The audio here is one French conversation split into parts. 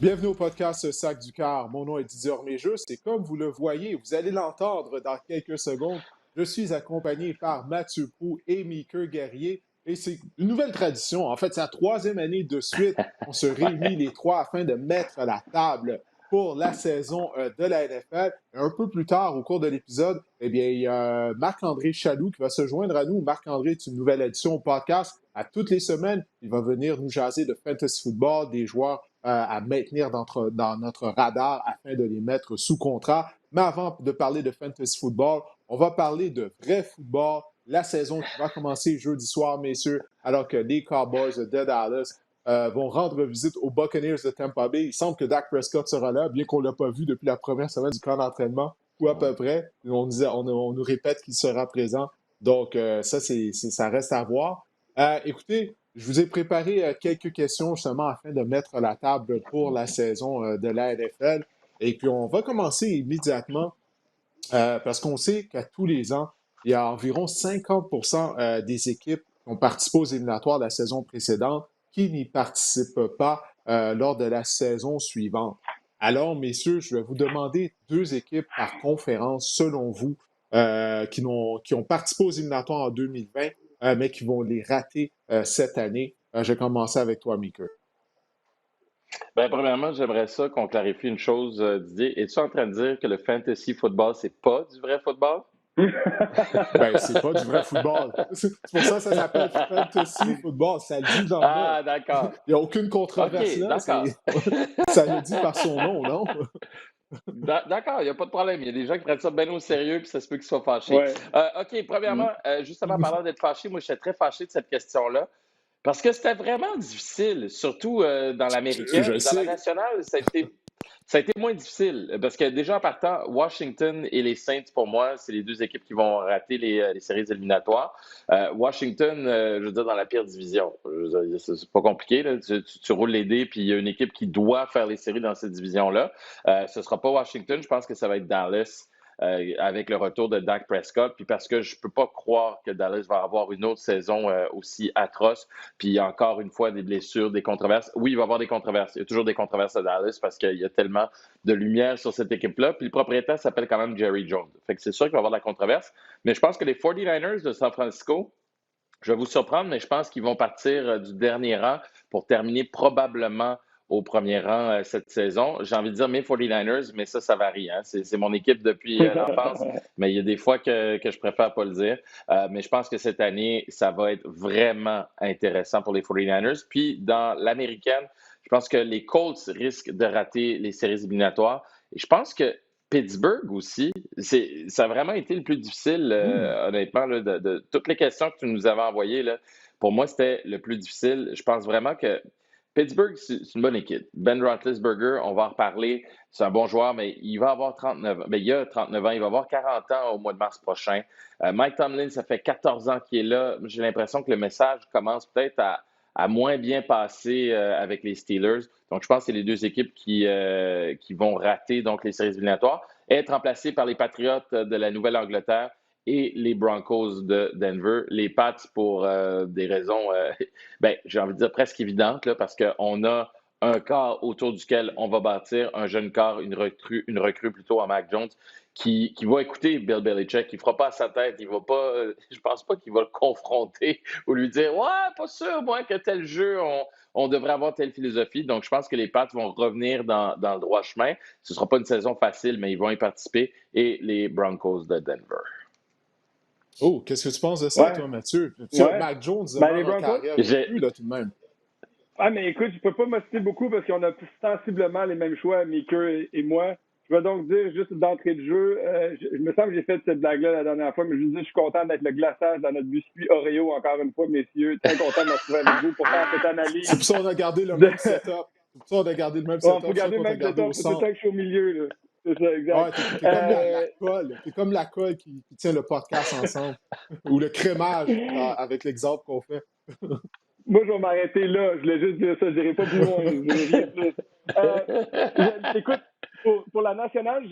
Bienvenue au podcast Sac du Cœur. Mon nom est Didier Orméjus et comme vous le voyez, vous allez l'entendre dans quelques secondes, je suis accompagné par Mathieu Proulx et Mickey Guerrier et c'est une nouvelle tradition. En fait, c'est la troisième année de suite. On se réunit les trois afin de mettre la table pour la saison de la NFL. Et un peu plus tard, au cours de l'épisode, eh bien, il y a Marc-André Chaloux qui va se joindre à nous. Marc-André est une nouvelle édition au podcast. À toutes les semaines, il va venir nous jaser de fantasy football, des joueurs à maintenir dans notre radar afin de les mettre sous contrat. Mais avant de parler de fantasy football, on va parler de vrai football. La saison qui va commencer jeudi soir, messieurs, alors que les Cowboys de Dallas vont rendre visite aux Buccaneers de Tampa Bay. Il semble que Dak Prescott sera là, bien qu'on ne l'a pas vu depuis la première semaine du camp d'entraînement, ou à peu près. On nous répète qu'il sera présent. Donc, ça reste à voir. Écoutez, je vous ai préparé quelques questions justement afin de mettre la table pour la saison de la NFL. Et puis, on va commencer immédiatement parce qu'on sait qu'à tous les ans, il y a environ 50% des équipes qui ont participé aux éliminatoires de la saison précédente qui n'y participent pas lors de la saison suivante. Alors, messieurs, je vais vous demander deux équipes par conférence, selon vous, qui ont participé aux éliminatoires en 2020, mais qui vont les rater cette année. Je vais commencer avec toi, Mickey. Ben, premièrement, j'aimerais ça qu'on clarifie une chose, Didier. Es-tu en train de dire que le fantasy football, c'est pas du vrai football? Ben, c'est pas du vrai football. C'est pour ça que ça s'appelle fantasy football. Ça le dit dans le nom. Ah, d'accord. Il n'y a aucune controverse OK, là. d'accord. Ça le dit par son nom, non? D'accord, il n'y a pas de problème. Il y a des gens qui prennent ça bien au sérieux, puis ça se peut qu'ils soient fâchés. Ouais. OK, premièrement, justement, parlant d'être fâché, moi, j'étais très fâché de cette question-là. Parce que c'était vraiment difficile, surtout dans l'américaine. Je Dans la sais. nationale, ça a été moins difficile. Parce que déjà, en partant, Washington et les Saints, pour moi, c'est les deux équipes qui vont rater les séries éliminatoires. Washington, je veux dire, dans la pire division. Je veux dire, c'est pas compliqué, là. Tu roules les dés, puis il y a une équipe qui doit faire les séries dans cette division-là. Ce sera pas Washington, je pense que ça va être Dallas. Avec le retour de Dak Prescott, puis parce que je ne peux pas croire que Dallas va avoir une autre saison aussi atroce, puis encore une fois des blessures, des controverses. Oui, il va y avoir des controverses. Il y a toujours des controverses à Dallas parce qu'il y a tellement de lumière sur cette équipe-là, puis le propriétaire s'appelle quand même Jerry Jones. Fait que c'est sûr qu'il va y avoir de la controverse, mais je pense que les 49ers de San Francisco, je vais vous surprendre, mais je pense qu'ils vont partir du dernier rang pour terminer probablement au premier rang cette saison. J'ai envie de dire mes 49ers, mais ça varie. Hein? C'est mon équipe depuis l'enfance, mais il y a des fois que je préfère pas le dire. Mais je pense que cette année, ça va être vraiment intéressant pour les 49ers. Puis dans l'américaine, je pense que les Colts risquent de rater les séries éliminatoires. Et je pense que Pittsburgh aussi, ça a vraiment été le plus difficile, honnêtement, là, de toutes les questions que tu nous avais envoyées. Là, pour moi, c'était le plus difficile. Je pense vraiment que Pittsburgh, c'est une bonne équipe. Ben Roethlisberger, on va en reparler. C'est un bon joueur, mais il va avoir 39 ans. Ben, il a 39 ans. Il va avoir 40 ans au mois de mars prochain. Mike Tomlin, ça fait 14 ans qu'il est là. J'ai l'impression que le message commence peut-être à moins bien passer avec les Steelers. Donc, je pense que c'est les deux équipes qui vont rater donc, les séries éliminatoires. Être remplacées par les Patriots de la Nouvelle-Angleterre et les Broncos de Denver. Les Pats pour des raisons, j'ai envie de dire presque évidentes, là, parce qu'on a un corps autour duquel on va bâtir, un jeune corps, une recrue plutôt à Mac Jones, qui va écouter Bill Belichick, il ne fera pas à sa tête, il va pas, je pense pas qu'il va le confronter ou lui dire « Ouais, pas sûr, moi, que tel jeu, on devrait avoir telle philosophie. » Donc, je pense que les Pats vont revenir dans le droit chemin. Ce ne sera pas une saison facile, mais ils vont y participer. Et les Broncos de Denver. Oh, qu'est-ce que tu penses de ça, toi, Mathieu? Tu as Mac Jones les en Broncos, carrière plus, là, tout de même. Ah, mais écoute, je peux pas m'occuper beaucoup parce qu'on a sensiblement les mêmes choix, Mickey et moi. Je vais donc dire, juste d'entrée de jeu, je me semble que j'ai fait cette blague-là la dernière fois, mais je veux dire, je suis content d'être le glaçage dans notre biscuit Oreo, encore une fois, messieurs. Très content de me retrouver avec vous pour faire cette analyse. C'est pour ça qu'on a gardé le même setup. C'est pour ça qu'on a gardé le même setup. On peut garder le même setup, c'est tout ça que je suis au milieu, là. C'est ça, exact. Ouais, t'es comme la colle. T'es comme la colle qui tient le podcast ensemble. Ou le crémage, avec l'exemple qu'on fait. Moi, je vais m'arrêter là. Je voulais juste dire ça. Je n'irai pas plus loin. Je dirai rien plus. Écoute, pour la nationale,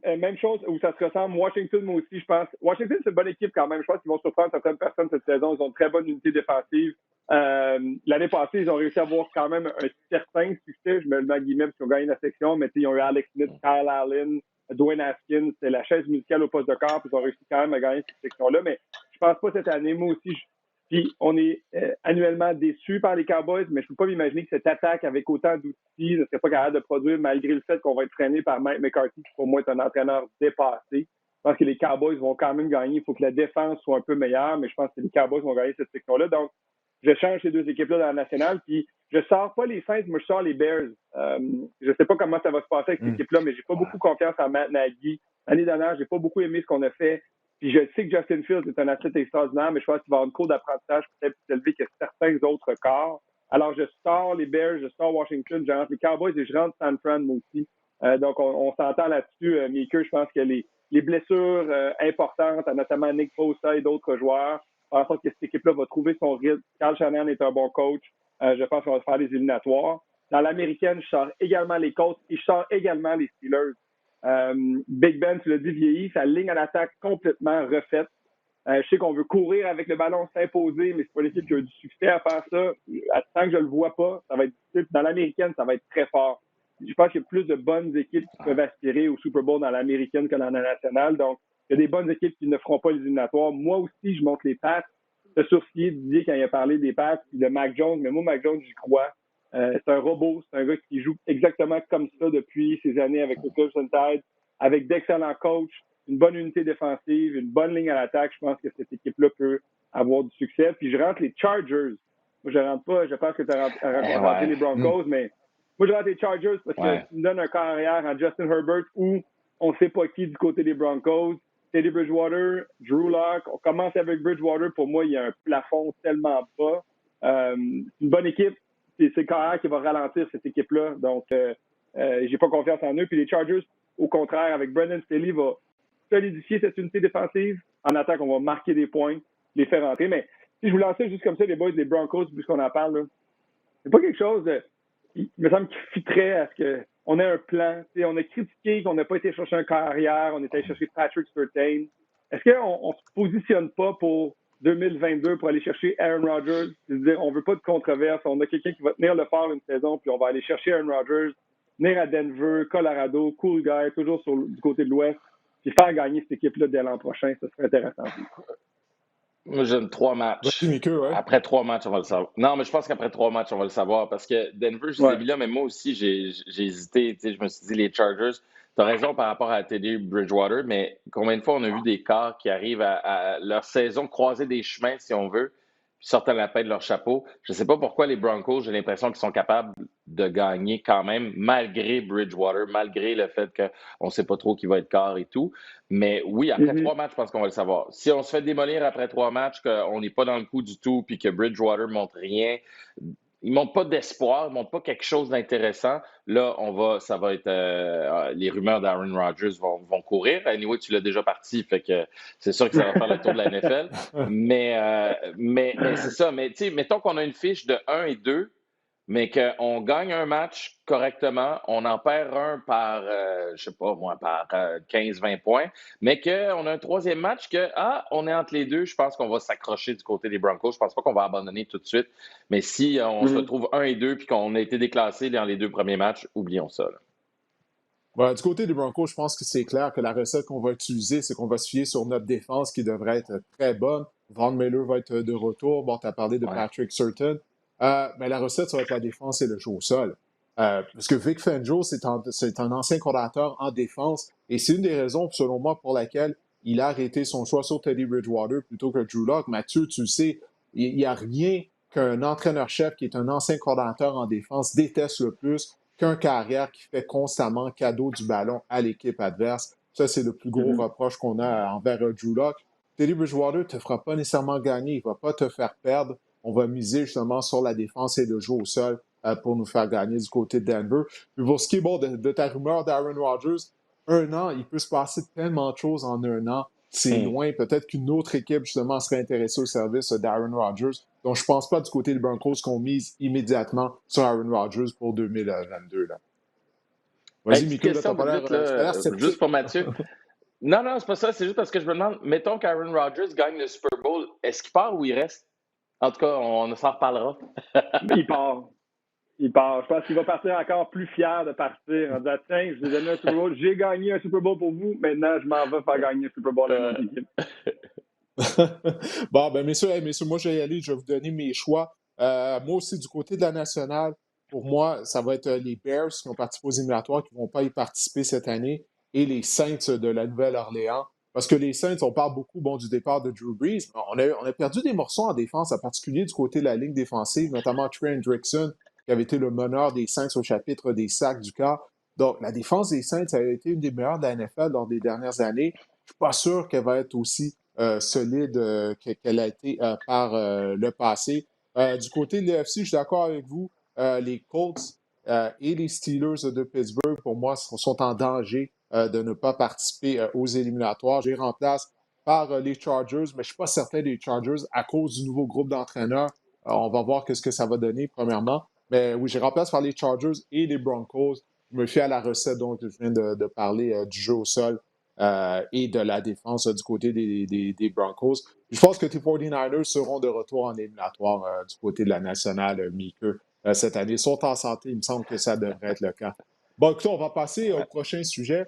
même chose où ça se ressemble. Washington, moi aussi, je pense. Washington, c'est une bonne équipe quand même. Je pense qu'ils vont surprendre certaines personnes cette saison. Ils ont une très bonne unité défensive. L'année passée, ils ont réussi à avoir quand même un certain succès. Je me le mets à guillemets parce qu'ils ont gagné la section, mais ils ont eu Alex Smith, Kyle Allen, Dwayne Haskins. C'était la chaise musicale au poste de corps. Puis ils ont réussi quand même à gagner cette section-là. Mais je pense pas cette année. Moi aussi, puis on est annuellement déçus par les Cowboys, mais je ne peux pas m'imaginer que cette attaque avec autant d'outils ne serait pas capable de produire malgré le fait qu'on va être traîné par Mike McCarthy, qui pour moi est un entraîneur dépassé. Je pense que les Cowboys vont quand même gagner. Il faut que la défense soit un peu meilleure, mais je pense que les Cowboys vont gagner cette section-là. Donc, je change ces deux équipes-là dans la nationale, puis je sors pas les Saints, moi je sors les Bears. Je sais pas comment ça va se passer avec cette équipe-là, mais j'ai pas beaucoup confiance en Matt Nagy. L'année dernière, j'ai pas beaucoup aimé ce qu'on a fait. Puis je sais que Justin Fields est un athlète extraordinaire, mais je pense qu'il va avoir une cour d'apprentissage peut-être plus élevée que certains autres corps. Alors, je sors les Bears, je sors Washington, je rentre les Cowboys et je rentre San Fran, moi aussi. Donc, on s'entend là-dessus. Meeker, je pense que les blessures importantes, notamment Nick Bosa et d'autres joueurs, en sorte que cette équipe-là va trouver son rythme. Carl Shanahan est un bon coach. Je pense qu'on va faire les éliminatoires. Dans l'américaine, je sors également les Colts et je sors également les Steelers. Big Ben, tu l'as dit, vieilli, sa ligne à l'attaque complètement refaite. Je sais qu'on veut courir avec le ballon, s'imposer, mais c'est pas l'équipe qui a eu du succès à faire ça. Tant que je le vois pas, ça va être difficile. Dans l'américaine, ça va être très fort. Je pense qu'il y a plus de bonnes équipes qui peuvent aspirer au Super Bowl dans l'américaine que dans la nationale. Donc, il y a des bonnes équipes qui ne feront pas les éliminatoires. Moi aussi, je monte les Pats. Le sourcilier Didier quand il a parlé des Pats, puis de Mac Jones, mais moi, Mac Jones, j'y crois. C'est un robot, c'est un gars qui joue exactement comme ça depuis ces années avec le Clemson Tide, avec d'excellents coachs, une bonne unité défensive, une bonne ligne à l'attaque. Je pense que cette équipe-là peut avoir du succès. Puis je rentre les Chargers. Moi, je rentre pas, je pense que tu as rentré les Broncos, mais moi, je rentre les Chargers parce que tu me donnes un corps arrière en Justin Herbert où on ne sait pas qui du côté des Broncos. Teddy Bridgewater, Drew Lock. On commence avec Bridgewater. Pour moi, il y a un plafond tellement bas. Une bonne équipe. C'est le carrière qui va ralentir cette équipe-là. Donc, j'ai pas confiance en eux. Puis les Chargers, au contraire, avec Brandon Staley, va solidifier cette unité défensive. En attaque, on va marquer des points, les faire rentrer. Mais si je vous lançais juste comme ça, les boys des Broncos, puisqu'on en parle, là, c'est pas quelque chose il me semble qui fitterait à ce qu'on ait un plan. T'sais, on a critiqué qu'on n'a pas été chercher un carrière, on était allé chercher Patrick Surtain. Est-ce qu'on se positionne pas pour 2022 pour aller chercher Aaron Rodgers? C'est-à-dire, on veut pas de controverse. On a quelqu'un qui va tenir le fort une saison, puis on va aller chercher Aaron Rodgers, venir à Denver, Colorado, cool guy, toujours du côté de l'Ouest, puis faire gagner cette équipe-là dès l'an prochain. Ça serait intéressant. Moi, j'aime 3 matchs. Ouais. Après 3 matchs, on va le savoir. Non, mais je pense qu'après 3 matchs, on va le savoir. Parce que Denver, je les ai mis là, mais moi aussi, j'ai hésité. Je me suis dit, les Chargers, tu as raison par rapport à Teddy Bridgewater, mais combien de fois on a vu des cas qui arrivent à leur saison croiser des chemins, si on veut, puis sortent la paix de leur chapeau. Je ne sais pas pourquoi les Broncos, j'ai l'impression qu'ils sont capables de gagner quand même, malgré Bridgewater, malgré le fait qu'on ne sait pas trop qui va être quart et tout. Mais oui, après 3 matchs, je pense qu'on va le savoir. Si on se fait démolir après 3 matchs, qu'on n'est pas dans le coup du tout, puis que Bridgewater ne montre rien, il ne montre pas d'espoir, il ne montre pas quelque chose d'intéressant, là, ça va être les rumeurs d'Aaron Rodgers vont courir. Anyway, tu l'as déjà parti, fait que c'est sûr que ça va faire le tour de la NFL. mais c'est ça. Mais tu sais, mettons qu'on a une fiche de 1 et 2, mais qu'on gagne un match correctement, on en perd un par, je sais pas moi, par 15-20 points, mais qu'on a un troisième match on est entre les deux, je pense qu'on va s'accrocher du côté des Broncos. Je pense pas qu'on va abandonner tout de suite, mais si on se retrouve 1 et 2 puis qu'on a été déclassé dans les 2 premiers matchs, oublions ça. Voilà, du côté des Broncos, je pense que c'est clair que la recette qu'on va utiliser, c'est qu'on va se fier sur notre défense qui devrait être très bonne. Von Miller va être de retour. Bon, tu as parlé de Patrick Surtain. Mais la recette, ça va être la défense et le jeu au sol. Parce que Vic Fangio, c'est un ancien coordinateur en défense et c'est une des raisons, selon moi, pour laquelle il a arrêté son choix sur Teddy Bridgewater plutôt que Drew Lock. Mathieu, tu le sais, il n'y a rien qu'un entraîneur-chef qui est un ancien coordinateur en défense déteste le plus qu'un carrière qui fait constamment cadeau du ballon à l'équipe adverse. Ça, c'est le plus gros reproche qu'on a envers Drew Lock. Teddy Bridgewater ne te fera pas nécessairement gagner, il ne va pas te faire perdre. On va miser justement sur la défense et le jeu au sol pour nous faire gagner du côté de Denver. Puis pour ce qui est de ta rumeur d'Aaron Rodgers, 1 an, il peut se passer tellement de choses en 1 an. c'est loin. Peut-être qu'une autre équipe, justement, serait intéressée au service d'Aaron Rodgers. Donc, je ne pense pas du côté des Broncos qu'on mise immédiatement sur Aaron Rodgers pour 2022. Là. Hey, Vas-y, petite Mika, question vite, vite, t'as pas l'air là, juste sceptique. pour Mathieu. Non, non, c'est pas ça. C'est juste parce que je me demande, mettons qu'Aaron Rodgers gagne le Super Bowl, est-ce qu'il part ou il reste? En tout cas, on s'en reparlera. Il part. Il part. Je pense qu'il va partir encore plus fier de partir en disant tiens, je vous ai donné un Super Bowl, j'ai gagné un Super Bowl pour vous, maintenant je m'en vais faire gagner un Super Bowl à une autre équipe. Bon, ben, messieurs, moi, je vais y aller. Je vais vous donner mes choix. Moi aussi, du côté de la nationale, pour moi, ça va être les Bears qui ont participé aux éliminatoires, qui ne vont pas y participer cette année, et les Saints de la Nouvelle-Orléans. Parce que les Saints, on parle beaucoup du départ de Drew Brees. On a perdu des morceaux en défense, en particulier du côté de la ligne défensive, notamment Trey Hendrickson, qui avait été le meneur des Saints au chapitre des sacs du quart. Donc, la défense des Saints a été une des meilleures de la NFL lors des dernières années. Je ne suis pas sûr qu'elle va être aussi solide qu'elle a été par le passé. Du côté de l'AFC, je suis d'accord avec vous. Les Colts et les Steelers de Pittsburgh, pour moi, sont en danger de ne pas participer aux éliminatoires. Je les remplace par les Chargers, mais je ne suis pas certain des Chargers à cause du nouveau groupe d'entraîneurs. On va voir ce que ça va donner, premièrement. Mais oui, je les remplace par les Chargers et les Broncos. Je me fie à la recette dont je viens de parler du jeu au sol et de la défense du côté des Broncos. Je pense que tes 49ers seront de retour en éliminatoire du côté de la nationale, Mika, cette année. Ils sont en santé, il me semble que ça devrait être le cas. Bon, écoutez, on va passer au prochain sujet.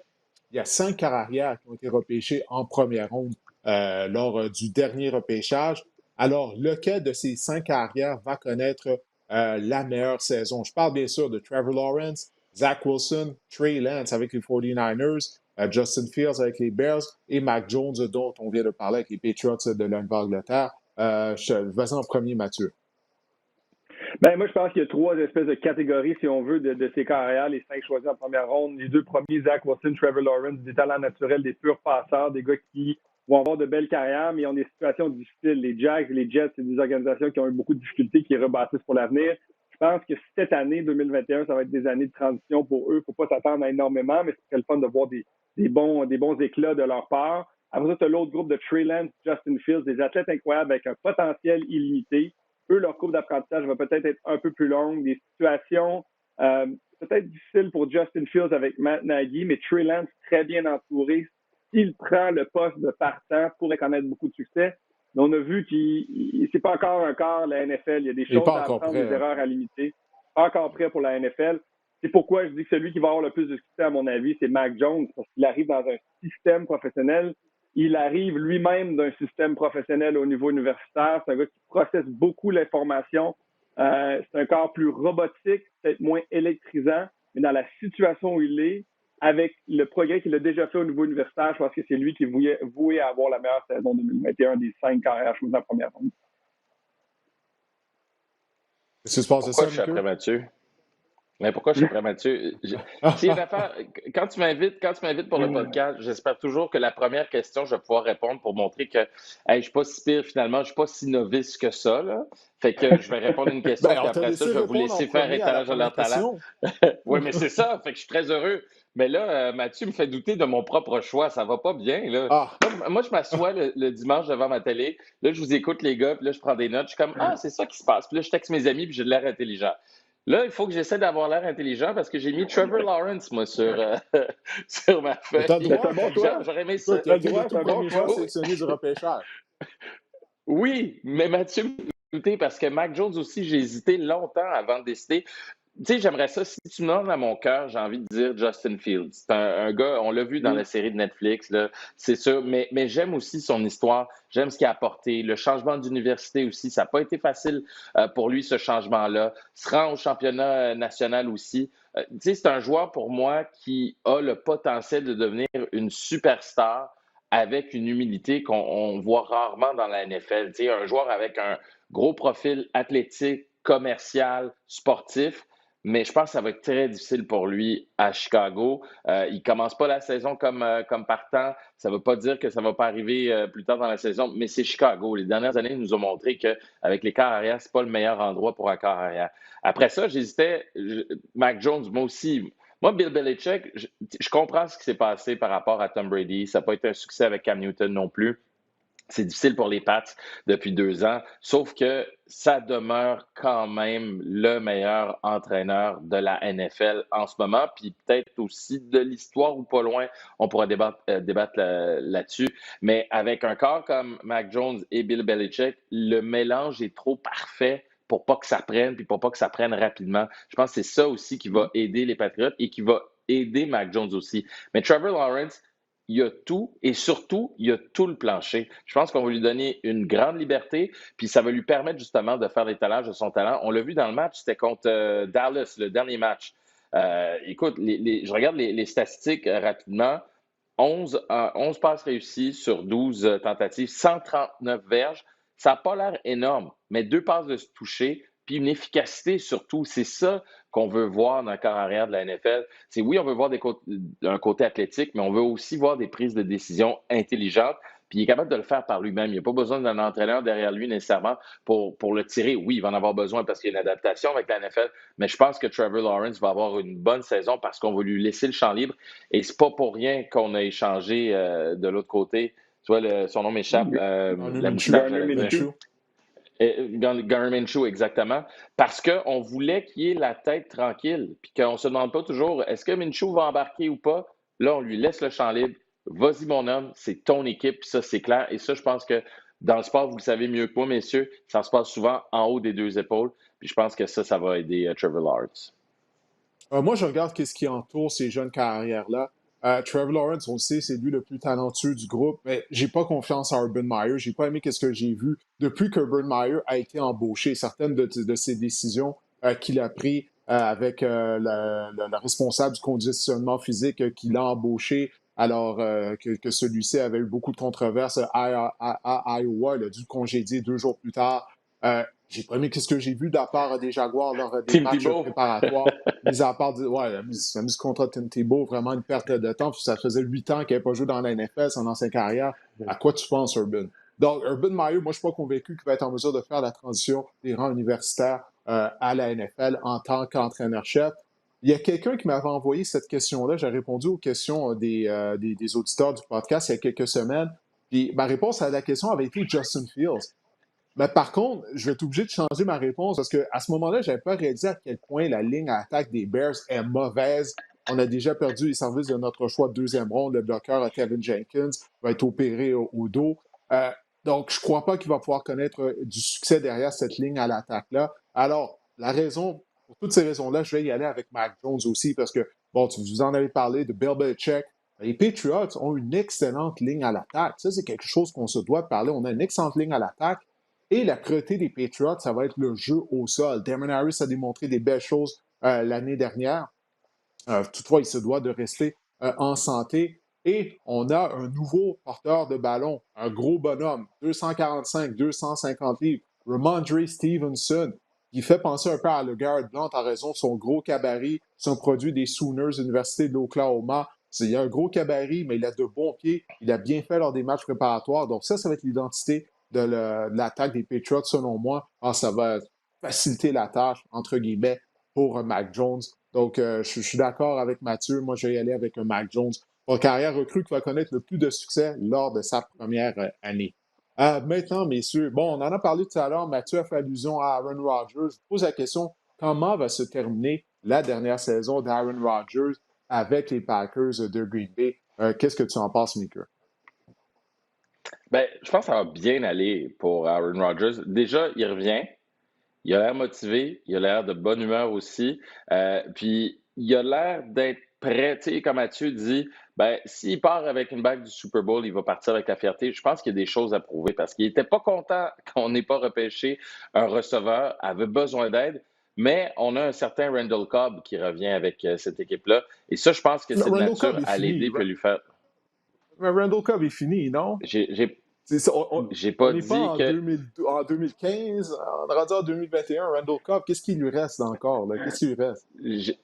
Il y a 5 carrières qui ont été repêchés en première ronde lors du dernier repêchage. Alors, lequel de ces 5 carrières va connaître la meilleure saison? Je parle bien sûr de Trevor Lawrence, Zach Wilson, Trey Lance avec les 49ers, Justin Fields avec les Bears et Mac Jones, dont on vient de parler avec les Patriots de la Nouvelle-Angleterre. Vas-y en premier, Mathieu. Ben, moi, je pense qu'il y a 3 espèces de catégories, si on veut, de ces carrières. Les 5 choisis en première ronde. Les 2 premiers, Zach Wilson, Trevor Lawrence, des talents naturels, des purs passeurs, des gars qui vont avoir de belles carrières, mais ils ont des situations difficiles. Les Jags et les Jets, c'est des organisations qui ont eu beaucoup de difficultés, qui rebâtissent pour l'avenir. Je pense que cette année, 2021, ça va être des années de transition pour eux. Il ne faut pas s'attendre à énormément, mais c'est le fun de voir des bons éclats de leur part. Après ça, tu as l'autre groupe de Trey Lance, Justin Fields, des athlètes incroyables avec un potentiel illimité. Eux, leur courbe d'apprentissage va peut-être être un peu plus longue, des situations peut-être difficiles pour Justin Fields avec Matt Nagy, mais Trey Lance, très bien entouré. S'il prend le poste de partant, pourrait connaître beaucoup de succès. Mais on a vu qu'il c'est pas encore un quart la NFL. Il y a des choses à apprendre, des erreurs à limiter. Pas encore prêt pour la NFL. C'est pourquoi je dis que celui qui va avoir le plus de succès, à mon avis, c'est Mac Jones, parce qu'il arrive dans un système professionnel. Il arrive lui-même d'un système professionnel au niveau universitaire. C'est un gars qui processe beaucoup l'information. C'est un corps plus robotique, peut-être moins électrisant, mais dans la situation où il est, avec le progrès qu'il a déjà fait au niveau universitaire, je pense que c'est lui qui est voué à avoir la meilleure saison 2021 des 5 carrières choisies en première ronde. Qu'est-ce qui se passe de ça, Pourquoi je suis après Mathieu? Mais pourquoi je suis après Mathieu? Quand tu m'invites pour le podcast, j'espère toujours que la première question, je vais pouvoir répondre pour montrer que je ne suis pas si pire finalement, je ne suis pas si novice que ça. Là. Fait que je vais répondre à une question, puis après ça, je vais vous laisser faire étalage de leur talent. Oui, mais c'est ça, fait que je suis très heureux. Mais là, Mathieu me fait douter de mon propre choix, ça va pas bien. Là. Moi, je m'assois le dimanche devant ma télé, là, je vous écoute les gars, puis là, je prends des notes, je suis comme, c'est ça qui se passe. Puis là, je texte mes amis, puis j'ai de l'air intelligent. Là, il faut que j'essaie d'avoir l'air intelligent parce que j'ai mis Trevor Lawrence, moi, sur ma feuille. J'aurais aimé ça. Tu as le droit, c'est un bon choix sélectionné du repêchage. Oui, mais Mathieu me douté parce que Mac Jones aussi, j'ai hésité longtemps avant de décider. Tu sais, j'aimerais ça, si tu me donnes à mon cœur, j'ai envie de dire Justin Fields. C'est un gars, on l'a vu dans la série de Netflix, là, c'est sûr, mais j'aime aussi son histoire, j'aime ce qu'il a apporté, le changement d'université aussi, ça n'a pas été facile pour lui, ce changement-là. Se rend au championnat national aussi. Tu sais, c'est un joueur pour moi qui a le potentiel de devenir une superstar avec une humilité qu'on voit rarement dans la NFL. Tu sais, un joueur avec un gros profil athlétique, commercial, sportif. Mais je pense que ça va être très difficile pour lui à Chicago. Il ne commence pas la saison comme partant. Ça ne veut pas dire que ça ne va pas arriver plus tard dans la saison, mais c'est Chicago. Les dernières années nous ont montré qu'avec les quarts arrière, ce n'est pas le meilleur endroit pour un quart arrière. Après ça, j'hésitais. Mac Jones, moi aussi, Moi, Bill Belichick, je comprends ce qui s'est passé par rapport à Tom Brady. Ça n'a pas été un succès avec Cam Newton non plus. C'est difficile pour les Pats depuis 2 ans, sauf que ça demeure quand même le meilleur entraîneur de la NFL en ce moment, puis peut-être aussi de l'histoire ou pas loin, on pourra débattre là-dessus. Mais avec un corps comme Mac Jones et Bill Belichick, le mélange est trop parfait pour pas que ça prenne, puis pour pas que ça prenne rapidement. Je pense que c'est ça aussi qui va aider les Patriots et qui va aider Mac Jones aussi. Mais Trevor Lawrence, il y a tout et surtout, il y a tout le plancher. Je pense qu'on va lui donner une grande liberté, puis ça va lui permettre justement de faire l'étalage de son talent. On l'a vu dans le match, c'était contre Dallas, le dernier match. Écoute, je regarde les statistiques rapidement. 11 passes réussies sur 12 tentatives, 139 verges. Ça n'a pas l'air énorme, mais 2 passes de toucher, puis une efficacité surtout. C'est ça qu'on veut voir dans le corps arrière de la NFL. C'est oui, on veut voir un côté athlétique, mais on veut aussi voir des prises de décision intelligentes. Puis il est capable de le faire par lui-même. Il n'y a pas besoin d'un entraîneur derrière lui nécessairement pour le tirer. Oui, il va en avoir besoin parce qu'il y a une adaptation avec la NFL, mais je pense que Trevor Lawrence va avoir une bonne saison parce qu'on va lui laisser le champ libre. Et c'est pas pour rien qu'on a échangé de l'autre côté. Tu vois, son nom m'échappe. La moustache, j'allais dire. Garner Minshew, exactement. Parce qu'on voulait qu'il ait la tête tranquille, puis qu'on ne se demande pas toujours est-ce que Minshew va embarquer ou pas. Là, on lui laisse le champ libre. Vas-y, mon homme, c'est ton équipe, puis ça, c'est clair. Et ça, je pense que dans le sport, vous le savez mieux que moi, messieurs, ça se passe souvent en haut des 2 épaules. Puis je pense que ça va aider Trevor Lawrence. Moi, je regarde qu'est-ce qui entoure ces jeunes carrières-là. Trevor Lawrence, on le sait, c'est lui le plus talentueux du groupe, mais j'ai pas confiance en Urban Meyer. J'ai pas aimé qu'est-ce que j'ai vu depuis qu'Urban Meyer a été embauché. Certaines de ses décisions qu'il a prises avec le responsable du conditionnement physique qu'il a embauché, alors que celui-ci avait eu beaucoup de controverses à Iowa. Il a dû le congédier 2 jours plus tard. J'ai pas aimé qu'est-ce que j'ai vu de la part des Jaguars lors des Tim matchs Tebow. préparatoires. Mis à part, la mise contre Tim Tebow, vraiment une perte de temps. Puis ça faisait 8 ans qu'il n'avait pas joué dans la NFL, son ancienne carrière. À quoi tu penses, Urban? Donc, Urban Meyer, moi, je ne suis pas convaincu qu'il va être en mesure de faire la transition des rangs universitaires à la NFL en tant qu'entraîneur-chef. Il y a quelqu'un qui m'avait envoyé cette question-là. J'ai répondu aux questions des auditeurs du podcast il y a quelques semaines. Puis ma réponse à la question avait été Justin Fields. Mais par contre, je vais être obligé de changer ma réponse parce qu'à ce moment-là, je n'avais pas réalisé à quel point la ligne à attaque des Bears est mauvaise. On a déjà perdu les services de notre choix de 2e ronde. Le bloqueur Kevin Jenkins va être opéré au dos. Donc, je ne crois pas qu'il va pouvoir connaître du succès derrière cette ligne à l'attaque-là. Alors, pour toutes ces raisons-là, je vais y aller avec Mac Jones aussi parce que, bon, vous en avez parlé de Bill Belichick. Les Patriots ont une excellente ligne à l'attaque. Ça, c'est quelque chose qu'on se doit de parler. On a une excellente ligne à l'attaque. Et la priorité des Patriots, ça va être le jeu au sol. Damon Harris a démontré des belles choses l'année dernière. Toutefois, il se doit de rester en santé. Et on a un nouveau porteur de ballon, un gros bonhomme, 245, 250 livres, Ramondre Stevenson, qui fait penser un peu à LeGarrette Blount en raison de son gros cabaret. C'est un produit des Sooners, Université de l'Oklahoma. Il a un gros cabaret, mais il a de bons pieds. Il a bien fait lors des matchs préparatoires. Donc ça va être l'identité de l'attaque des Patriots, selon moi. Ça va faciliter la tâche, entre guillemets, pour Mac Jones. Donc, je suis d'accord avec Mathieu. Moi, je vais y aller avec un Mac Jones. Pour carrière recrue qui va connaître le plus de succès lors de sa première année. Maintenant, messieurs, bon, on en a parlé tout à l'heure. Mathieu a fait allusion à Aaron Rodgers. Je vous pose la question, comment va se terminer la dernière saison d'Aaron Rodgers avec les Packers de Green Bay? Qu'est-ce que tu en penses, Maker? Ben, je pense que ça va bien aller pour Aaron Rodgers. Déjà, il revient. Il a l'air motivé. Il a l'air de bonne humeur aussi. Puis, il a l'air d'être prêt. Tu sais, comme Mathieu dit, ben, s'il part avec une bague du Super Bowl, il va partir avec la fierté. Je pense qu'il y a des choses à prouver parce qu'il n'était pas content qu'on n'ait pas repêché un receveur, avait besoin d'aide. Mais on a un certain Randall Cobb qui revient avec cette équipe-là. Et ça, je pense que c'est de nature à l'aider puis à lui faire. Mais Randall Cobb est fini, non? J'ai pas n'est dit pas que. en 2015, on est rendu en 2021. Randall Cobb, qu'est-ce qu'il lui reste encore? Qu'est-ce qu'il lui reste?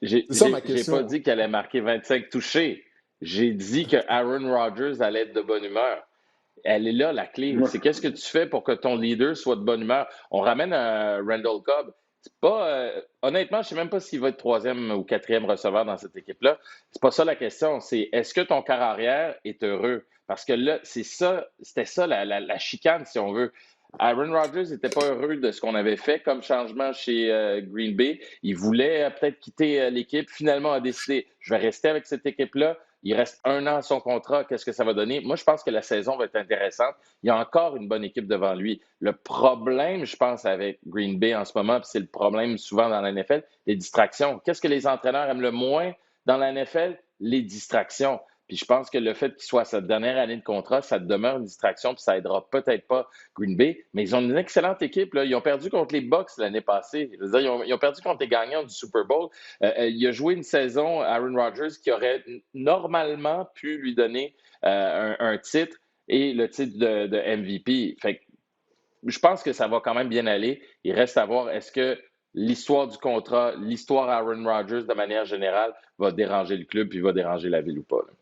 C'est ça ma J'ai question. pas dit qu'elle allait marquer 25 touchés. J'ai dit que Aaron Rodgers allait être de bonne humeur. Elle est là, la clé. C'est qu'est-ce que tu fais pour que ton leader soit de bonne humeur. On ramène Randall Cobb. C'est pas, honnêtement, je ne sais même pas s'il va être troisième ou quatrième receveur dans cette équipe-là. C'est pas ça la question. C'est est-ce que ton quart arrière est heureux? Parce que là, c'était ça la chicane, si on veut. Aaron Rodgers n'était pas heureux de ce qu'on avait fait comme changement chez Green Bay. Il voulait peut-être quitter l'équipe. Finalement, a décidé, je vais rester avec cette équipe-là. Il reste 1 an à son contrat. Qu'est-ce que ça va donner? Moi, je pense que la saison va être intéressante. Il y a encore une bonne équipe devant lui. Le problème, je pense, avec Green Bay en ce moment, puis c'est le problème souvent dans la NFL, les distractions. Qu'est-ce que les entraîneurs aiment le moins dans la NFL? Les distractions. Puis je pense que le fait qu'il soit à sa dernière année de contrat, ça demeure une distraction, puis ça aidera peut-être pas Green Bay. Mais ils ont une excellente équipe. Là. Ils ont perdu contre les Bucks l'année passée. Je veux dire, ils ont perdu contre les gagnants du Super Bowl. Il a joué une saison, Aaron Rodgers, qui aurait normalement pu lui donner un titre et le titre de MVP. Fait que je pense que ça va quand même bien aller. Il reste à voir, est-ce que l'histoire du contrat, l'histoire Aaron Rodgers de manière générale va déranger le club puis va déranger la ville ou pas. Là.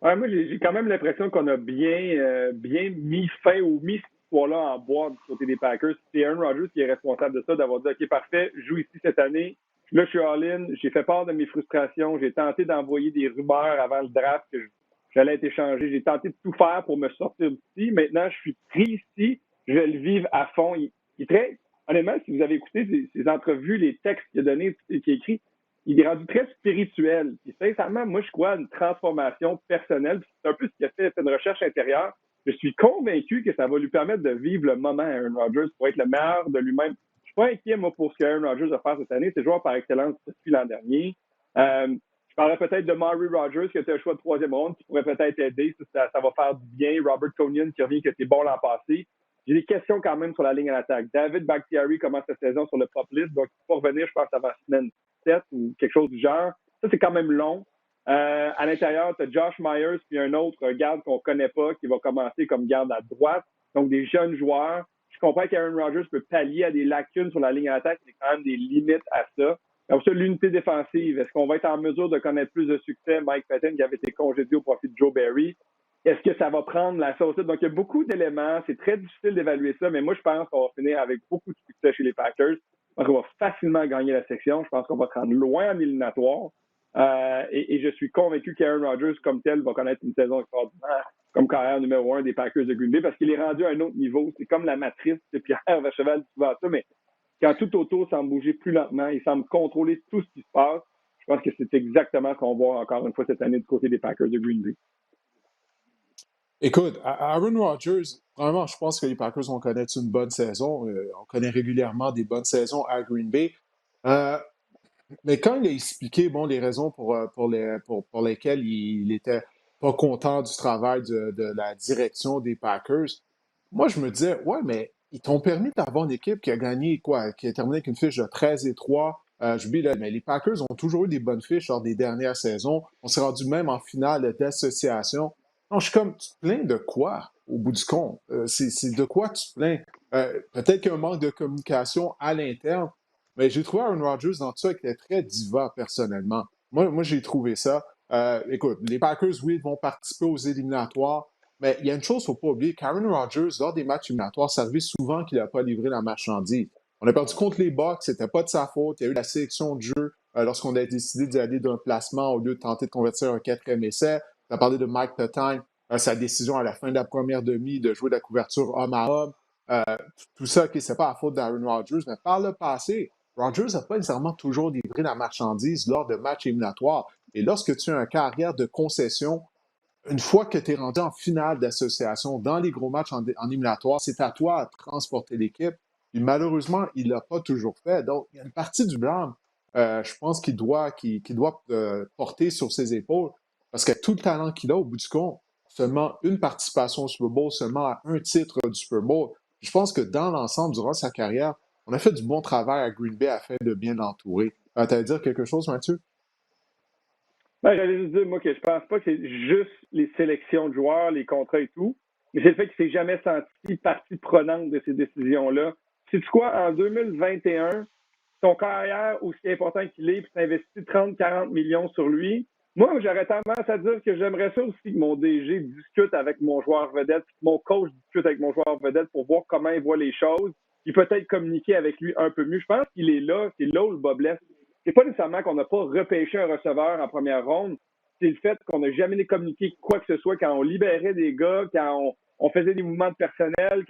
Ouais, moi, j'ai quand même l'impression qu'on a bien mis fin ou mis cette histoire-là en boîte du côté des Packers. C'est Aaron Rodgers qui est responsable de ça, d'avoir dit OK, parfait, je joue ici cette année. Là, je suis all-in. J'ai fait part de mes frustrations. J'ai tenté d'envoyer des rumeurs avant le draft que j'allais être échangé. J'ai tenté de tout faire pour me sortir d'ici. Maintenant, je suis pris ici. Je vais le vivre à fond. Il est très. Honnêtement, si vous avez écouté ses entrevues, les textes qu'il a donnés, qu'il a écrits, il est rendu très spirituel. Et sincèrement, moi, je crois à une transformation personnelle. C'est un peu ce qu'il a fait, une recherche intérieure. Je suis convaincu que ça va lui permettre de vivre le moment à Aaron Rodgers pour être le meilleur de lui-même. Je suis pas inquiet, moi, pour ce qu'Aaron Rodgers va faire cette année. C'est joueur par excellence depuis l'an dernier. Je parlerais peut-être de Maury Rodgers, qui a été un choix de troisième ronde, qui pourrait peut-être aider. Ça va faire du bien. Robert Tonyan, qui revient, qui était bon l'an passé. J'ai des questions quand même sur la ligne à l'attaque. David Bakhtiari commence la saison sur le pop list, donc il faut revenir, je pense, avant la semaine 7 ou quelque chose du genre. Ça, c'est quand même long. À l'intérieur, tu as Josh Myers puis un autre garde qu'on ne connaît pas qui va commencer comme garde à droite. Donc, des jeunes joueurs. Je comprends qu'Aaron Rodgers peut pallier à des lacunes sur la ligne à l'attaque. Il y a quand même des limites à ça. Après ça, l'unité défensive. Est-ce qu'on va être en mesure de connaître plus de succès? Mike Patton qui avait été congédié au profit de Joe Barry. Est-ce que ça va prendre la sauce? Donc, il y a beaucoup d'éléments. C'est très difficile d'évaluer ça, mais moi, je pense qu'on va finir avec beaucoup de succès chez les Packers. Je pense qu'on va facilement gagner la section. Je pense qu'on va se rendre loin en éliminatoire. Et je suis convaincu qu'Aaron Rodgers, comme tel, va connaître une saison extraordinaire comme carrière numéro 1 des Packers de Green Bay parce qu'il est rendu à un autre niveau. C'est comme la matrice de Pierre Vacheval dit souvent ça, mais quand tout autour semble bouger plus lentement, il semble contrôler tout ce qui se passe. Je pense que c'est exactement ce qu'on voit encore une fois cette année du côté des Packers de Green Bay. Écoute, Aaron Rodgers, vraiment, je pense que les Packers vont connaître une bonne saison. On connaît régulièrement des bonnes saisons à Green Bay. Mais quand il a expliqué les raisons pour lesquelles il n'était pas content du travail de la direction des Packers, moi, je me disais, ouais, mais ils t'ont permis d'avoir une équipe qui a gagné quoi, qui a terminé avec une fiche de 13-3. J'oublie là, mais les Packers ont toujours eu des bonnes fiches lors des dernières saisons. On s'est rendu même en finale d'association. Non, je suis comme, tu te plains de quoi au bout du compte? C'est de quoi tu te plains? Peut-être qu'il y a un manque de communication à l'interne, mais j'ai trouvé Aaron Rodgers dans tout ça qui était très diva personnellement. Moi j'ai trouvé ça. Écoute, les Packers, oui, vont participer aux éliminatoires, mais il y a une chose qu'il ne faut pas oublier, qu'Aaron Rodgers, lors des matchs éliminatoires, ça arrive souvent qu'il n'a pas livré la marchandise. On a perdu contre les Bucks, c'était pas de sa faute. Il y a eu la sélection de jeu lorsqu'on a décidé d'y aller d'un placement au lieu de tenter de convertir un quatrième essai. On a parlé de Mike Pettine, sa décision à la fin de la première demi de jouer de la couverture homme à homme. Tout ça, okay, c'est pas la faute d'Aaron Rodgers, mais par le passé, Rodgers n'a pas nécessairement toujours livré la marchandise lors de matchs éliminatoires. Et lorsque tu as un carrière de concession, une fois que tu es rendu en finale d'association dans les gros matchs en éliminatoire, c'est à toi de transporter l'équipe. Et malheureusement, il ne l'a pas toujours fait. Donc, il y a une partie du blâme, je pense, qu'il doit porter sur ses épaules. Parce que tout le talent qu'il a au bout du compte, seulement une participation au Super Bowl, seulement un titre du Super Bowl. Je pense que dans l'ensemble, durant sa carrière, on a fait du bon travail à Green Bay afin de bien l'entourer. Tu allais dire quelque chose, Mathieu? J'allais juste dire, moi, que je pense pas que c'est juste les sélections de joueurs, les contrats et tout, mais c'est le fait qu'il ne s'est jamais senti partie prenante de ces décisions-là. C'est quoi, en 2021, son carrière, aussi important qu'il est, puis s'investit 30-40 millions sur lui, moi, j'aurais tendance à dire que j'aimerais ça aussi que mon DG discute avec mon joueur vedette, que mon coach discute avec mon joueur vedette pour voir comment il voit les choses. puis peut-être communiquer avec lui un peu mieux. Je pense qu'il est là, c'est là où le bas blesse. C'est pas nécessairement qu'on n'a pas repêché un receveur en première ronde, c'est le fait qu'on n'a jamais communiqué quoi que ce soit quand on libérait des gars, quand on faisait des mouvements de personnel,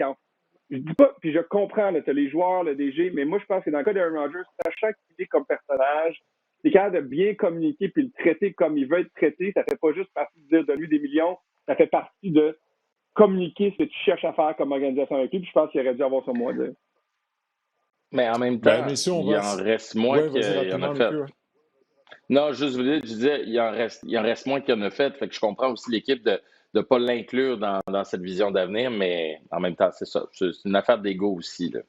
je dis pas, puis je comprends, tu as les joueurs, le DG, mais moi je pense que dans le cas d'Aaron Rodgers, sachant qu'il est comme personnage, c'est capable de bien communiquer puis le traiter comme il veut être traité. Ça fait pas juste partie de dire donne-lui des millions, ça fait partie de communiquer ce que tu cherches à faire comme organisation avec lui, puis je pense qu'il aurait dû avoir son mot à dire. Mais en même Ben, temps, messieurs, on il va. en reste moins Ouais, vas-y qu'il en a rapidement, fait. Mickey. Non, juste vous dire, je disais, il en reste moins qu'il en a fait. Fait que je comprends aussi l'équipe de ne pas l'inclure dans cette vision d'avenir, mais en même temps, c'est ça. C'est une affaire d'ego aussi, là.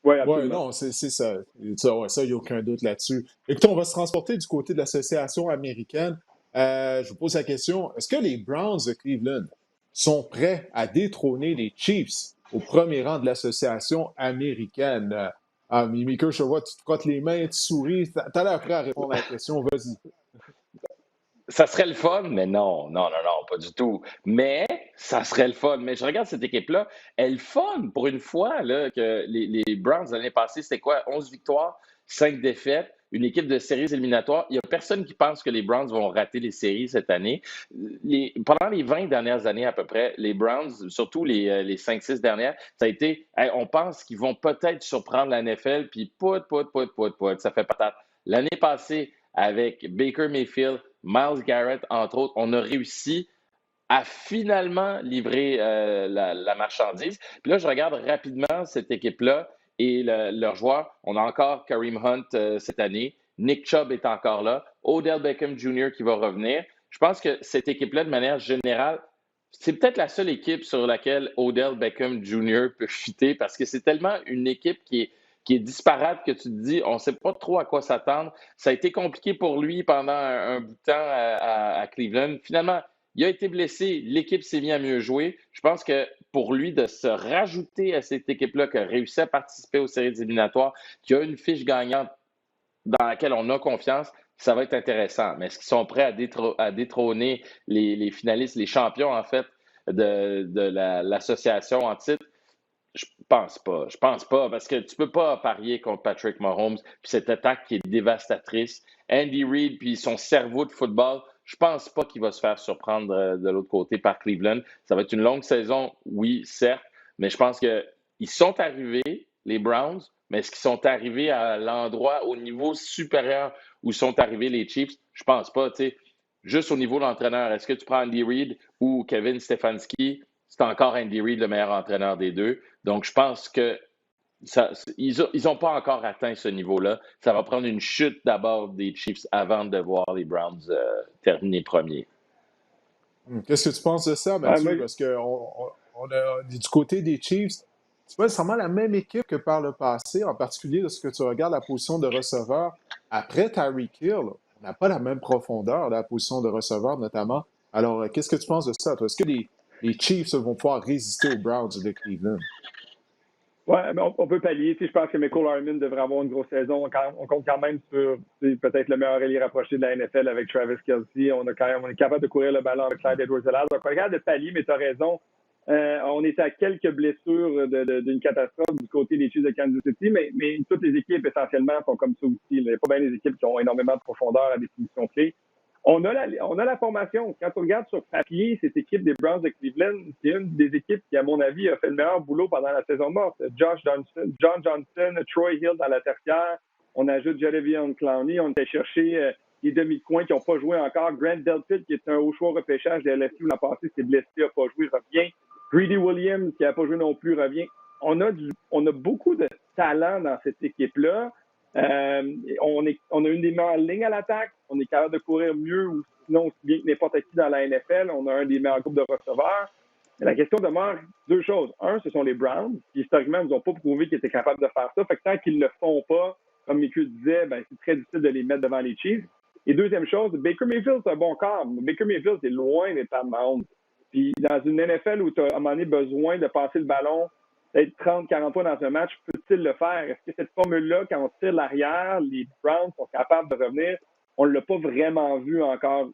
Oui, Oui, absolument. non, c'est ça. Ça, il n'y a aucun doute là-dessus. Écoutez, on va se transporter du côté de l'association américaine. Je vous pose la question, est-ce que les Browns de Cleveland sont prêts à détrôner les Chiefs au premier rang de l'association américaine? Mimiker, je vois, tu te frottes les mains, tu souris. T'as l'air prêt à répondre à la question, vas-y. Ça serait le fun, mais non, pas du tout. Mais ça serait le fun. Mais je regarde cette équipe-là, elle est le fun pour une fois là, que les Browns l'année passée, c'était quoi? 11 victoires, 5 défaites, une équipe de séries éliminatoires. Il n'y a personne qui pense que les Browns vont rater les séries cette année. Pendant les 20 dernières années à peu près, les Browns, surtout les 5-6 dernières, ça a été, hey, on pense qu'ils vont peut-être surprendre la NFL, puis pout, ça fait patate. L'année passée, avec Baker Mayfield, Myles Garrett, entre autres, on a réussi à finalement livrer la marchandise. Puis là, je regarde rapidement cette équipe-là et leurs joueurs. On a encore Kareem Hunt cette année. Nick Chubb est encore là. Odell Beckham Jr. qui va revenir. Je pense que cette équipe-là, de manière générale, c'est peut-être la seule équipe sur laquelle Odell Beckham Jr. peut chuter parce que c'est tellement une équipe qui est disparate que tu te dis, on ne sait pas trop à quoi s'attendre. Ça a été compliqué pour lui pendant un bout de temps à Cleveland. Finalement, il a été blessé, l'équipe s'est mise à mieux jouer. Je pense que pour lui, de se rajouter à cette équipe-là qui a réussi à participer aux séries éliminatoires, qui a une fiche gagnante dans laquelle on a confiance, ça va être intéressant. Mais est-ce qu'ils sont prêts à détrôner les finalistes, les champions, en fait, de l'association en titre? Je pense pas. Je pense pas, parce que tu peux pas parier contre Patrick Mahomes, puis cette attaque qui est dévastatrice. Andy Reid, puis son cerveau de football, je pense pas qu'il va se faire surprendre de l'autre côté par Cleveland. Ça va être une longue saison, oui, certes, mais je pense qu'ils sont arrivés, les Browns, mais est-ce qu'ils sont arrivés à l'endroit, au niveau supérieur où sont arrivés les Chiefs? Je pense pas, tu sais. Juste au niveau de l'entraîneur, est-ce que tu prends Andy Reid ou Kevin Stefanski? C'est encore Andy Reid, le meilleur entraîneur des deux. Donc, je pense que ils n'ont pas encore atteint ce niveau-là. Ça va prendre une chute d'abord des Chiefs avant de voir les Browns terminer premier. Qu'est-ce que tu penses de ça, Ouais, Mathieu? Parce qu'on a du côté des Chiefs, c'est pas nécessairement la même équipe que par le passé, en particulier lorsque tu regardes la position de receveur. Après Tyreek Hill, on n'a pas la même profondeur, la position de receveur notamment. Alors, qu'est-ce que tu penses de ça, toi? Est-ce que les Chiefs vont pouvoir résister aux Browns de Cleveland? ouais, mais on peut pallier. Je pense que Michael Harmon devrait avoir une grosse saison. On compte quand même sur peut-être le meilleur ailier rapproché de la NFL avec Travis Kelce. On est capable de courir le ballon avec Clyde Edwards-Helaire. Donc, on est capable de pallier, mais tu as raison. On est à quelques blessures d'une catastrophe du côté des Chiefs de Kansas City, mais toutes les équipes essentiellement sont comme ça aussi. Il n'y a pas bien des équipes qui ont énormément de profondeur à des positions clés. On a la formation. Quand on regarde sur papier, cette équipe des Browns de Cleveland, c'est une des équipes qui, à mon avis, a fait le meilleur boulot pendant la saison morte. John Johnson, Troy Hill dans la tertiaire. On ajoute Jadavion Clowney. On était chercher les demi-coins qui n'ont pas joué encore. Grant Delpit, qui est un haut choix repêchage de LSU l'an passé, s'est blessé, n'a pas joué, revient. Greedy Williams, qui n'a pas joué non plus, revient. On a beaucoup de talent dans cette équipe-là. On a une des meilleures lignes à l'attaque. On est capable de courir mieux ou sinon aussi bien que n'importe qui dans la NFL. On a un des meilleurs groupes de receveurs. Mais la question demeure deux choses. Un, ce sont les Browns, qui historiquement ne nous ont pas prouvé qu'ils étaient capables de faire ça. Fait que tant qu'ils ne le font pas, comme Mickey disait, c'est très difficile de les mettre devant les Chiefs. Et deuxième chose, Baker Mayfield, c'est un bon corps. Baker Mayfield, c'est loin d'être Pat Mahomes. Puis dans une NFL où tu as à un moment donné besoin de passer le ballon, d'être 30-40 points dans un match, peut-il le faire? Est-ce que cette formule-là, quand on tire l'arrière, les Browns sont capables de revenir? On ne l'a pas vraiment vu encore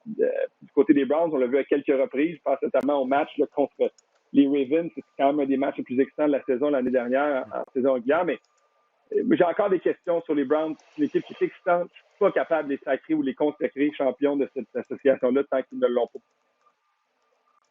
du côté des Browns. On l'a vu à quelques reprises. Je pense notamment au match là, contre les Ravens, c'est quand même un des matchs les plus excitants de la saison l'année dernière, en saison régulière. Mais j'ai encore des questions sur les Browns. C'est une équipe qui est excitante. Je suis pas capable de les sacrer ou les consacrer champions de cette association-là tant qu'ils ne l'ont pas.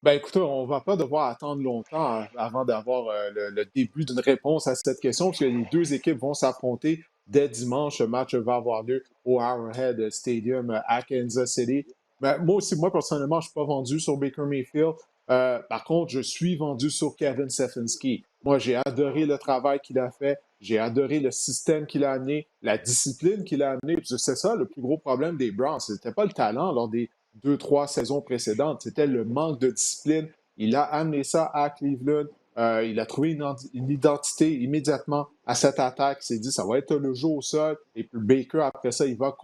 Ben écoutez, on va pas devoir attendre longtemps avant d'avoir le début d'une réponse à cette question, parce que les deux équipes vont s'affronter dès dimanche. Le match va avoir lieu au Arrowhead Stadium à Kansas City. Ben, moi aussi, moi personnellement, je ne suis pas vendu sur Baker Mayfield. Par contre, je suis vendu sur Kevin Stefanski. Moi, j'ai adoré le travail qu'il a fait. J'ai adoré le système qu'il a amené, la discipline qu'il a amené. C'est ça le plus gros problème des Browns. Ce n'était pas le talent lors des 2, 3 saisons précédentes. C'était le manque de discipline. Il a amené ça à Cleveland. Il a trouvé une identité immédiatement à cette attaque. Il s'est dit, ça va être le jeu au sol. Et puis Baker, après ça, il va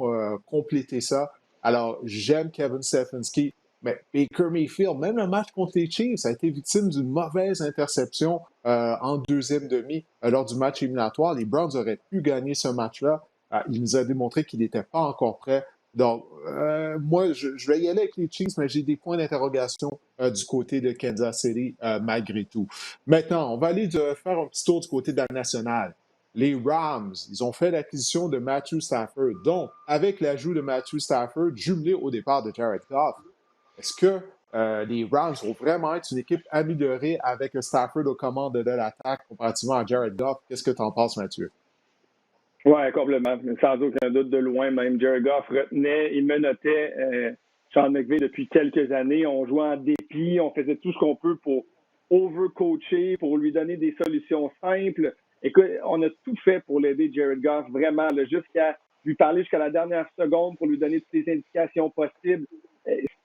compléter ça. Alors, j'aime Kevin Stefanski. Mais Baker Mayfield, même le match contre les Chiefs, a été victime d'une mauvaise interception en deuxième demi lors du match éliminatoire. Les Browns auraient pu gagner ce match-là. Il nous a démontré qu'il n'était pas encore prêt. Donc, moi, je vais y aller avec les Chiefs, mais j'ai des points d'interrogation du côté de Kansas City, malgré tout. Maintenant, on va aller faire un petit tour du côté de la nationale. Les Rams, ils ont fait l'acquisition de Matthew Stafford. Donc, avec l'ajout de Matthew Stafford, jumelé au départ de Jared Goff, est-ce que les Rams vont vraiment être une équipe améliorée avec Stafford aux commandes de l'attaque comparativement à Jared Goff? Qu'est-ce que tu en penses, Mathieu? Oui, complètement. Sans aucun doute, de loin même. Jared Goff retenait, il menottait Sean McVay depuis quelques années. On jouait en dépit, on faisait tout ce qu'on peut pour overcoacher, pour lui donner des solutions simples. Écoute, on a tout fait pour l'aider Jared Goff, vraiment, là, jusqu'à lui parler jusqu'à la dernière seconde pour lui donner toutes les indications possibles.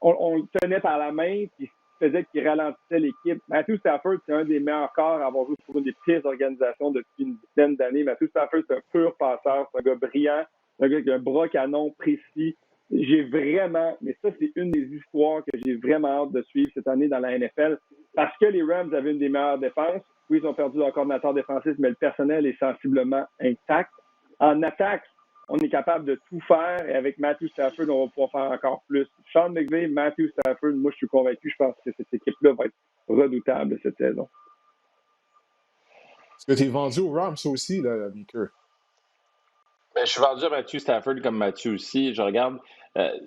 On le tenait par la main, puis faisait qu'il ralentissait l'équipe. Matthew Stafford, c'est un des meilleurs corps à avoir joué pour une des pires organisations depuis une dizaine d'années. Matthew Stafford, c'est un pur passeur, c'est un gars brillant, c'est un gars qui a un bras canon précis. J'ai vraiment, mais ça, c'est une des histoires que j'ai vraiment hâte de suivre cette année dans la NFL, parce que les Rams avaient une des meilleures défenses. Oui, ils ont perdu leur coordinateur défensif, mais le personnel est sensiblement intact. En attaque, on est capable de tout faire. Et avec Matthew Stafford, on va pouvoir faire encore plus. Sean McVay, Matthew Stafford, moi, je suis convaincu. Je pense que cette équipe-là va être redoutable cette saison. Est-ce que tu es vendu aux Rams aussi, là, Baker? Ben, je suis vendu à Matthew Stafford comme Mathieu aussi. Je regarde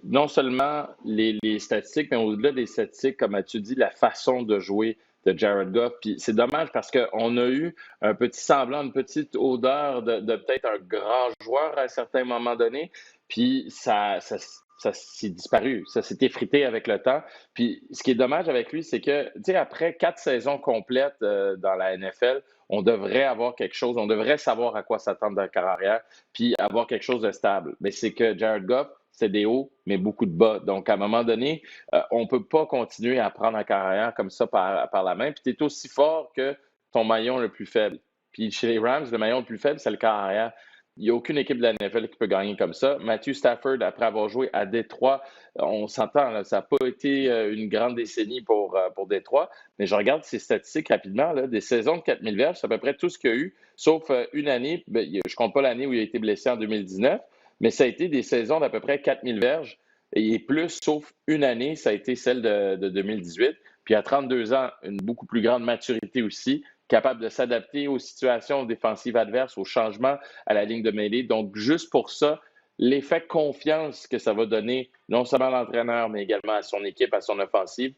non seulement les statistiques, mais au-delà des statistiques, comme Mathieu dit, la façon de jouer de Jared Goff. Puis c'est dommage parce qu'on a eu un petit semblant, une petite odeur de peut-être un grand joueur à un certain moment donné. Puis ça s'est disparu, ça s'est effrité avec le temps. Puis ce qui est dommage avec lui, c'est que, tu sais, après 4 saisons complètes dans la NFL, on devrait avoir quelque chose, on devrait savoir à quoi s'attendre dans la carrière, puis avoir quelque chose de stable. Mais c'est que Jared Goff, c'est des hauts, mais beaucoup de bas. Donc, à un moment donné, on ne peut pas continuer à prendre la carrière comme ça par la main. Puis tu es aussi fort que ton maillon le plus faible. Puis chez les Rams, le maillon le plus faible, c'est le carrière. Il n'y a aucune équipe de la NFL qui peut gagner comme ça. Matthew Stafford, après avoir joué à Détroit, on s'entend, là, ça n'a pas été une grande décennie pour Détroit, mais je regarde ses statistiques rapidement. Là, des saisons de 4000 verges, c'est à peu près tout ce qu'il y a eu, sauf une année, je ne compte pas l'année où il a été blessé en 2019, mais ça a été des saisons d'à peu près 4000 verges et plus, sauf une année, ça a été celle de 2018. Puis à 32 ans, une beaucoup plus grande maturité aussi, capable de s'adapter aux situations défensives adverses, aux changements à la ligne de mêlée. Donc, juste pour ça, l'effet confiance que ça va donner, non seulement à l'entraîneur, mais également à son équipe, à son offensive,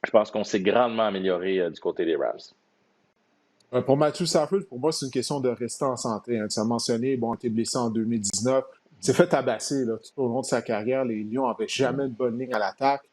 je pense qu'on s'est grandement amélioré du côté des Rams. Pour Matthew Stafford, pour moi, c'est une question de rester en santé. Hein. Tu as mentionné, bon, il a été blessé en 2019. Il s'est fait tabasser là, tout au long de sa carrière. Les Lions n'avaient jamais de bonne ligne à l'attaque.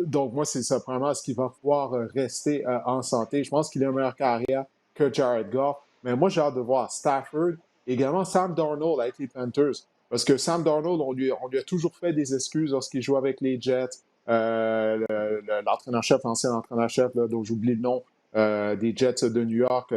Donc, moi, c'est ça, premièrement, est-ce qu'il va pouvoir rester en santé? Je pense qu'il a une meilleure carrière que Jared Goff. Mais moi, j'ai hâte de voir Stafford, également Sam Darnold avec les Panthers. Parce que Sam Darnold, on lui a toujours fait des excuses lorsqu'il joue avec les Jets. L'entraîneur-chef, l'ancien entraîneur-chef, là, dont j'oublie le nom, des Jets de New York,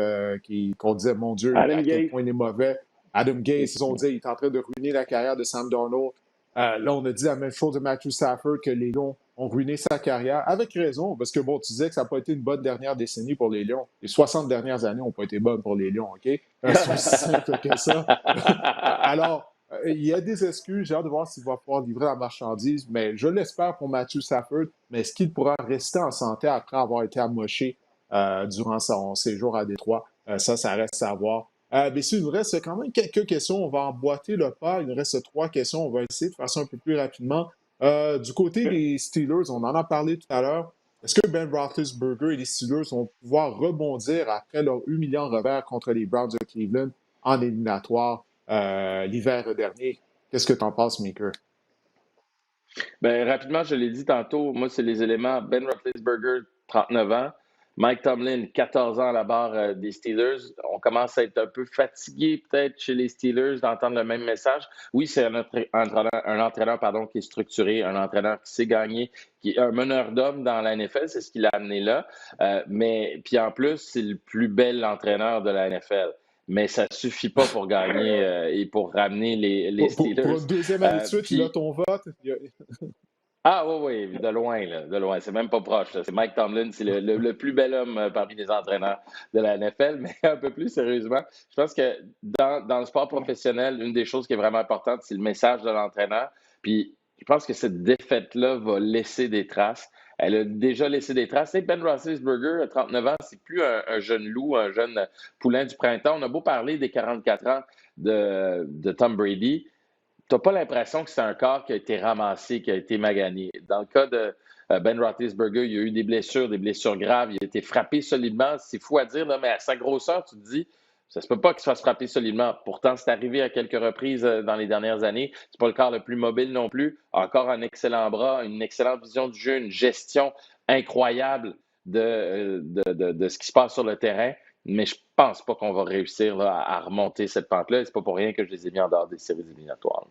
qu'on disait, mon Dieu, Adam à quel Gase. point il est mauvais. Adam Gase, ils ont dit, il est en train de ruiner la carrière de Sam Darnold. Là, on a dit la même chose de Matthew Stafford, que les Lions ont ruiné sa carrière, avec raison, parce que, bon, tu disais que ça n'a pas été une bonne dernière décennie pour les Lions. Les 60 dernières années n'ont pas été bonnes pour les Lions, OK? C'est aussi simple que ça. Alors, il y a des excuses. J'ai hâte de voir s'il va pouvoir livrer la marchandise, mais je l'espère pour Matthew Stafford. Mais est-ce qu'il pourra rester en santé après avoir été amoché durant son séjour à Détroit. Ça reste à voir. Messieurs, il nous reste quand même quelques questions. On va emboîter le pas. Il nous reste 3 questions. On va essayer de faire ça un peu plus rapidement. Du côté des Steelers, on en a parlé tout à l'heure. Est-ce que Ben Roethlisberger et les Steelers vont pouvoir rebondir après leur humiliant revers contre les Browns de Cleveland en éliminatoire l'hiver dernier? Qu'est-ce que tu en penses, Maker? Ben, rapidement, je l'ai dit tantôt, moi, c'est les éléments. Ben Roethlisberger, 39 ans. Mike Tomlin, 14 ans à la barre des Steelers. On commence à être un peu fatigué, peut-être, chez les Steelers, d'entendre le même message. Oui, c'est un entraîneur pardon, qui est structuré, un entraîneur qui sait gagner, qui est un meneur d'hommes dans la NFL, c'est ce qui l'a amené là. Mais puis en plus, c'est le plus bel entraîneur de la NFL. Mais ça ne suffit pas pour gagner et pour ramener les Pour Steelers. une deuxième année de suite, il a Puis ton vote. ah oui, oui, de loin, là, de loin. C'est même pas proche, là. C'est Mike Tomlin, c'est le plus bel homme parmi les entraîneurs de la NFL. Mais un peu plus sérieusement, je pense que dans le sport professionnel, une des choses qui est vraiment importante, c'est le message de l'entraîneur. Puis je pense que cette défaite-là va laisser des traces. Elle a déjà laissé des traces. Et Ben Roethlisberger, à 39 ans, c'est plus un jeune loup, un jeune poulain du printemps. On a beau parler des 44 ans de Tom Brady. Tu n'as pas l'impression que c'est un corps qui a été ramassé, qui a été magané. Dans le cas de Ben Roethlisberger, il y a eu des blessures graves, il a été frappé solidement. C'est fou à dire, là, mais à sa grosseur, tu te dis, ça se peut pas qu'il se fasse frapper solidement. Pourtant, c'est arrivé à quelques reprises dans les dernières années. C'est pas le corps le plus mobile non plus. Encore un excellent bras, une excellente vision du jeu, une gestion incroyable de ce qui se passe sur le terrain. Mais je pense pas qu'on va réussir là, à remonter cette pente-là. C'est pas pour rien que je les ai mis en dehors des séries éliminatoires.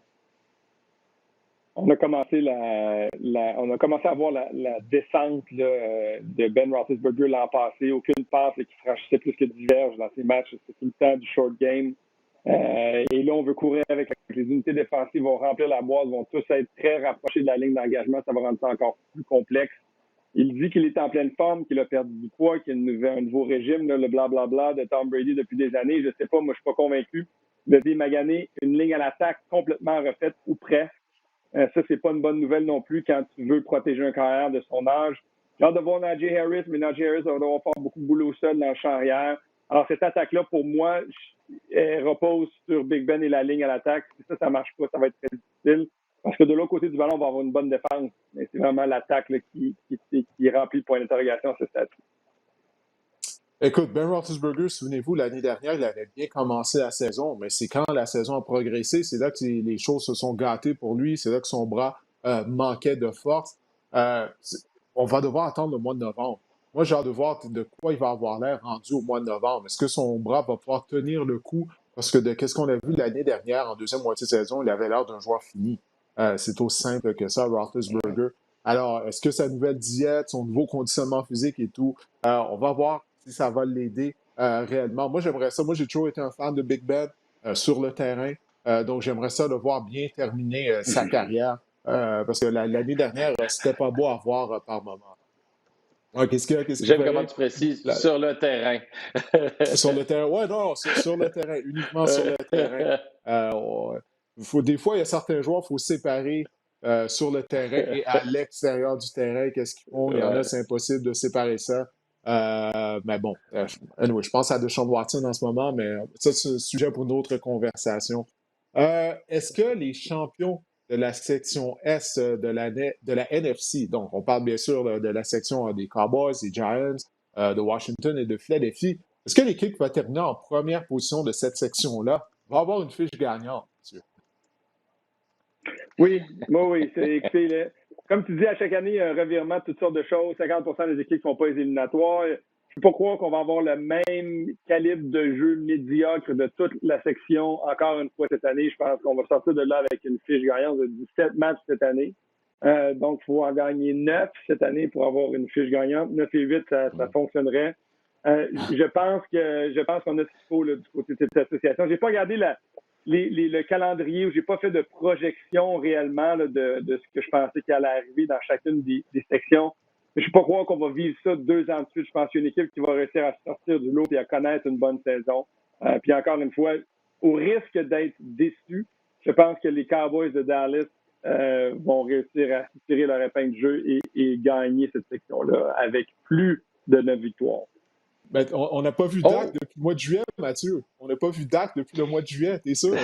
On a commencé on a commencé à voir la descente là, de Ben Roethlisberger l'an passé. Aucune passe qui franchissait plus que 10 verges dans ses matchs. C'était tout le temps du short game. Et là, on veut courir avec les unités défensives, vont remplir la boîte, vont tous être très rapprochés de la ligne d'engagement. Ça va rendre ça encore plus complexe. Il dit qu'il est en pleine forme, qu'il a perdu du poids, qu'il y a un nouveau régime, là, le blablabla de Tom Brady depuis des années. Je ne sais pas, moi, je ne suis pas convaincu. Il a démagané une ligne à l'attaque complètement refaite ou presque. Ça, c'est pas une bonne nouvelle non plus quand tu veux protéger un carrière de son âge. J'ai hâte de voir Najee Harris, mais Najee Harris va devoir faire beaucoup de boulot seul dans le champ arrière. Alors, cette attaque-là, pour moi, elle repose sur Big Ben et la ligne à l'attaque. Si ça ne marche pas, ça va être très difficile. Parce que de l'autre côté du ballon, on va avoir une bonne défense. Mais c'est vraiment l'attaque là, qui remplit le point d'interrogation à ce stade. Écoute, Ben Roethlisberger, souvenez-vous, l'année dernière, il avait bien commencé la saison, mais c'est quand la saison a progressé, c'est là que les choses se sont gâtées pour lui, c'est là que son bras manquait de force. Euh, on va devoir attendre le mois de novembre. Moi, j'ai hâte de voir de quoi il va avoir l'air rendu au mois de novembre. Est-ce que son bras va pouvoir tenir le coup? Parce que de qu'est-ce qu'on a vu l'année dernière, en deuxième moitié de saison, il avait l'air d'un joueur fini. C'est aussi simple que ça, Roethlisberger. Alors, est-ce que sa nouvelle diète, son nouveau conditionnement physique et tout, on va voir si ça va l'aider réellement. Moi, j'aimerais ça. Moi, j'ai toujours été un fan de Big Ben sur le terrain. Donc, j'aimerais ça le voir bien terminer sa carrière. Parce que l'année dernière, c'était pas beau à voir par moment. Qu'est-ce qui J'aime fait comment rire? tu précises La- sur le terrain. Sur le terrain. Ouais, non, sur le terrain, uniquement sur le terrain. Des fois, il y a certains joueurs, il faut séparer sur le terrain et à l'extérieur du terrain. Qu'est-ce qu'ils font? Il y en a, Ouais. c'est impossible de séparer ça. Mais bon, anyway, je pense à Deshaun Watson en ce moment, mais ça, c'est un sujet pour une autre conversation. Est-ce que les champions de la section S de la NFC, donc on parle bien sûr de la section des Cowboys, des Giants, de Washington et de Philadelphie, est-ce que l'équipe qui va terminer en première position de cette section-là va avoir une fiche gagnante, monsieur? Oui, oui. Écoutez, là, comme tu dis, à chaque année, il y a un revirement de toutes sortes de choses. 50% des équipes ne font pas les éliminatoires. Je ne peux pas croire qu'on va avoir le même calibre de jeu médiocre de toute la section encore une fois cette année. Je pense qu'on va sortir de là avec une fiche gagnante de 17 matchs cette année. Donc, il faut en gagner 9 cette année pour avoir une fiche gagnante. 9 et 8, ça fonctionnerait. Je pense qu'on a ce qu'il faut là, du côté de cette association. Je n'ai pas regardé le calendrier où j'ai pas fait de projection réellement là, de ce que je pensais qu'il allait arriver dans chacune des sections. Mais je ne peux pas croire qu'on va vivre ça 2 ans de suite. Je pense qu'il y a une équipe qui va réussir à sortir du lot et à connaître une bonne saison. Puis encore une fois, au risque d'être déçu, je pense que les Cowboys de Dallas vont réussir à tirer leur épingle de jeu et gagner cette section-là avec plus de 9 victoires. Ben, on n'a pas vu Dak Oh! depuis le mois de juillet, Mathieu. On n'a pas vu Dak depuis le mois de juillet, t'es sûr?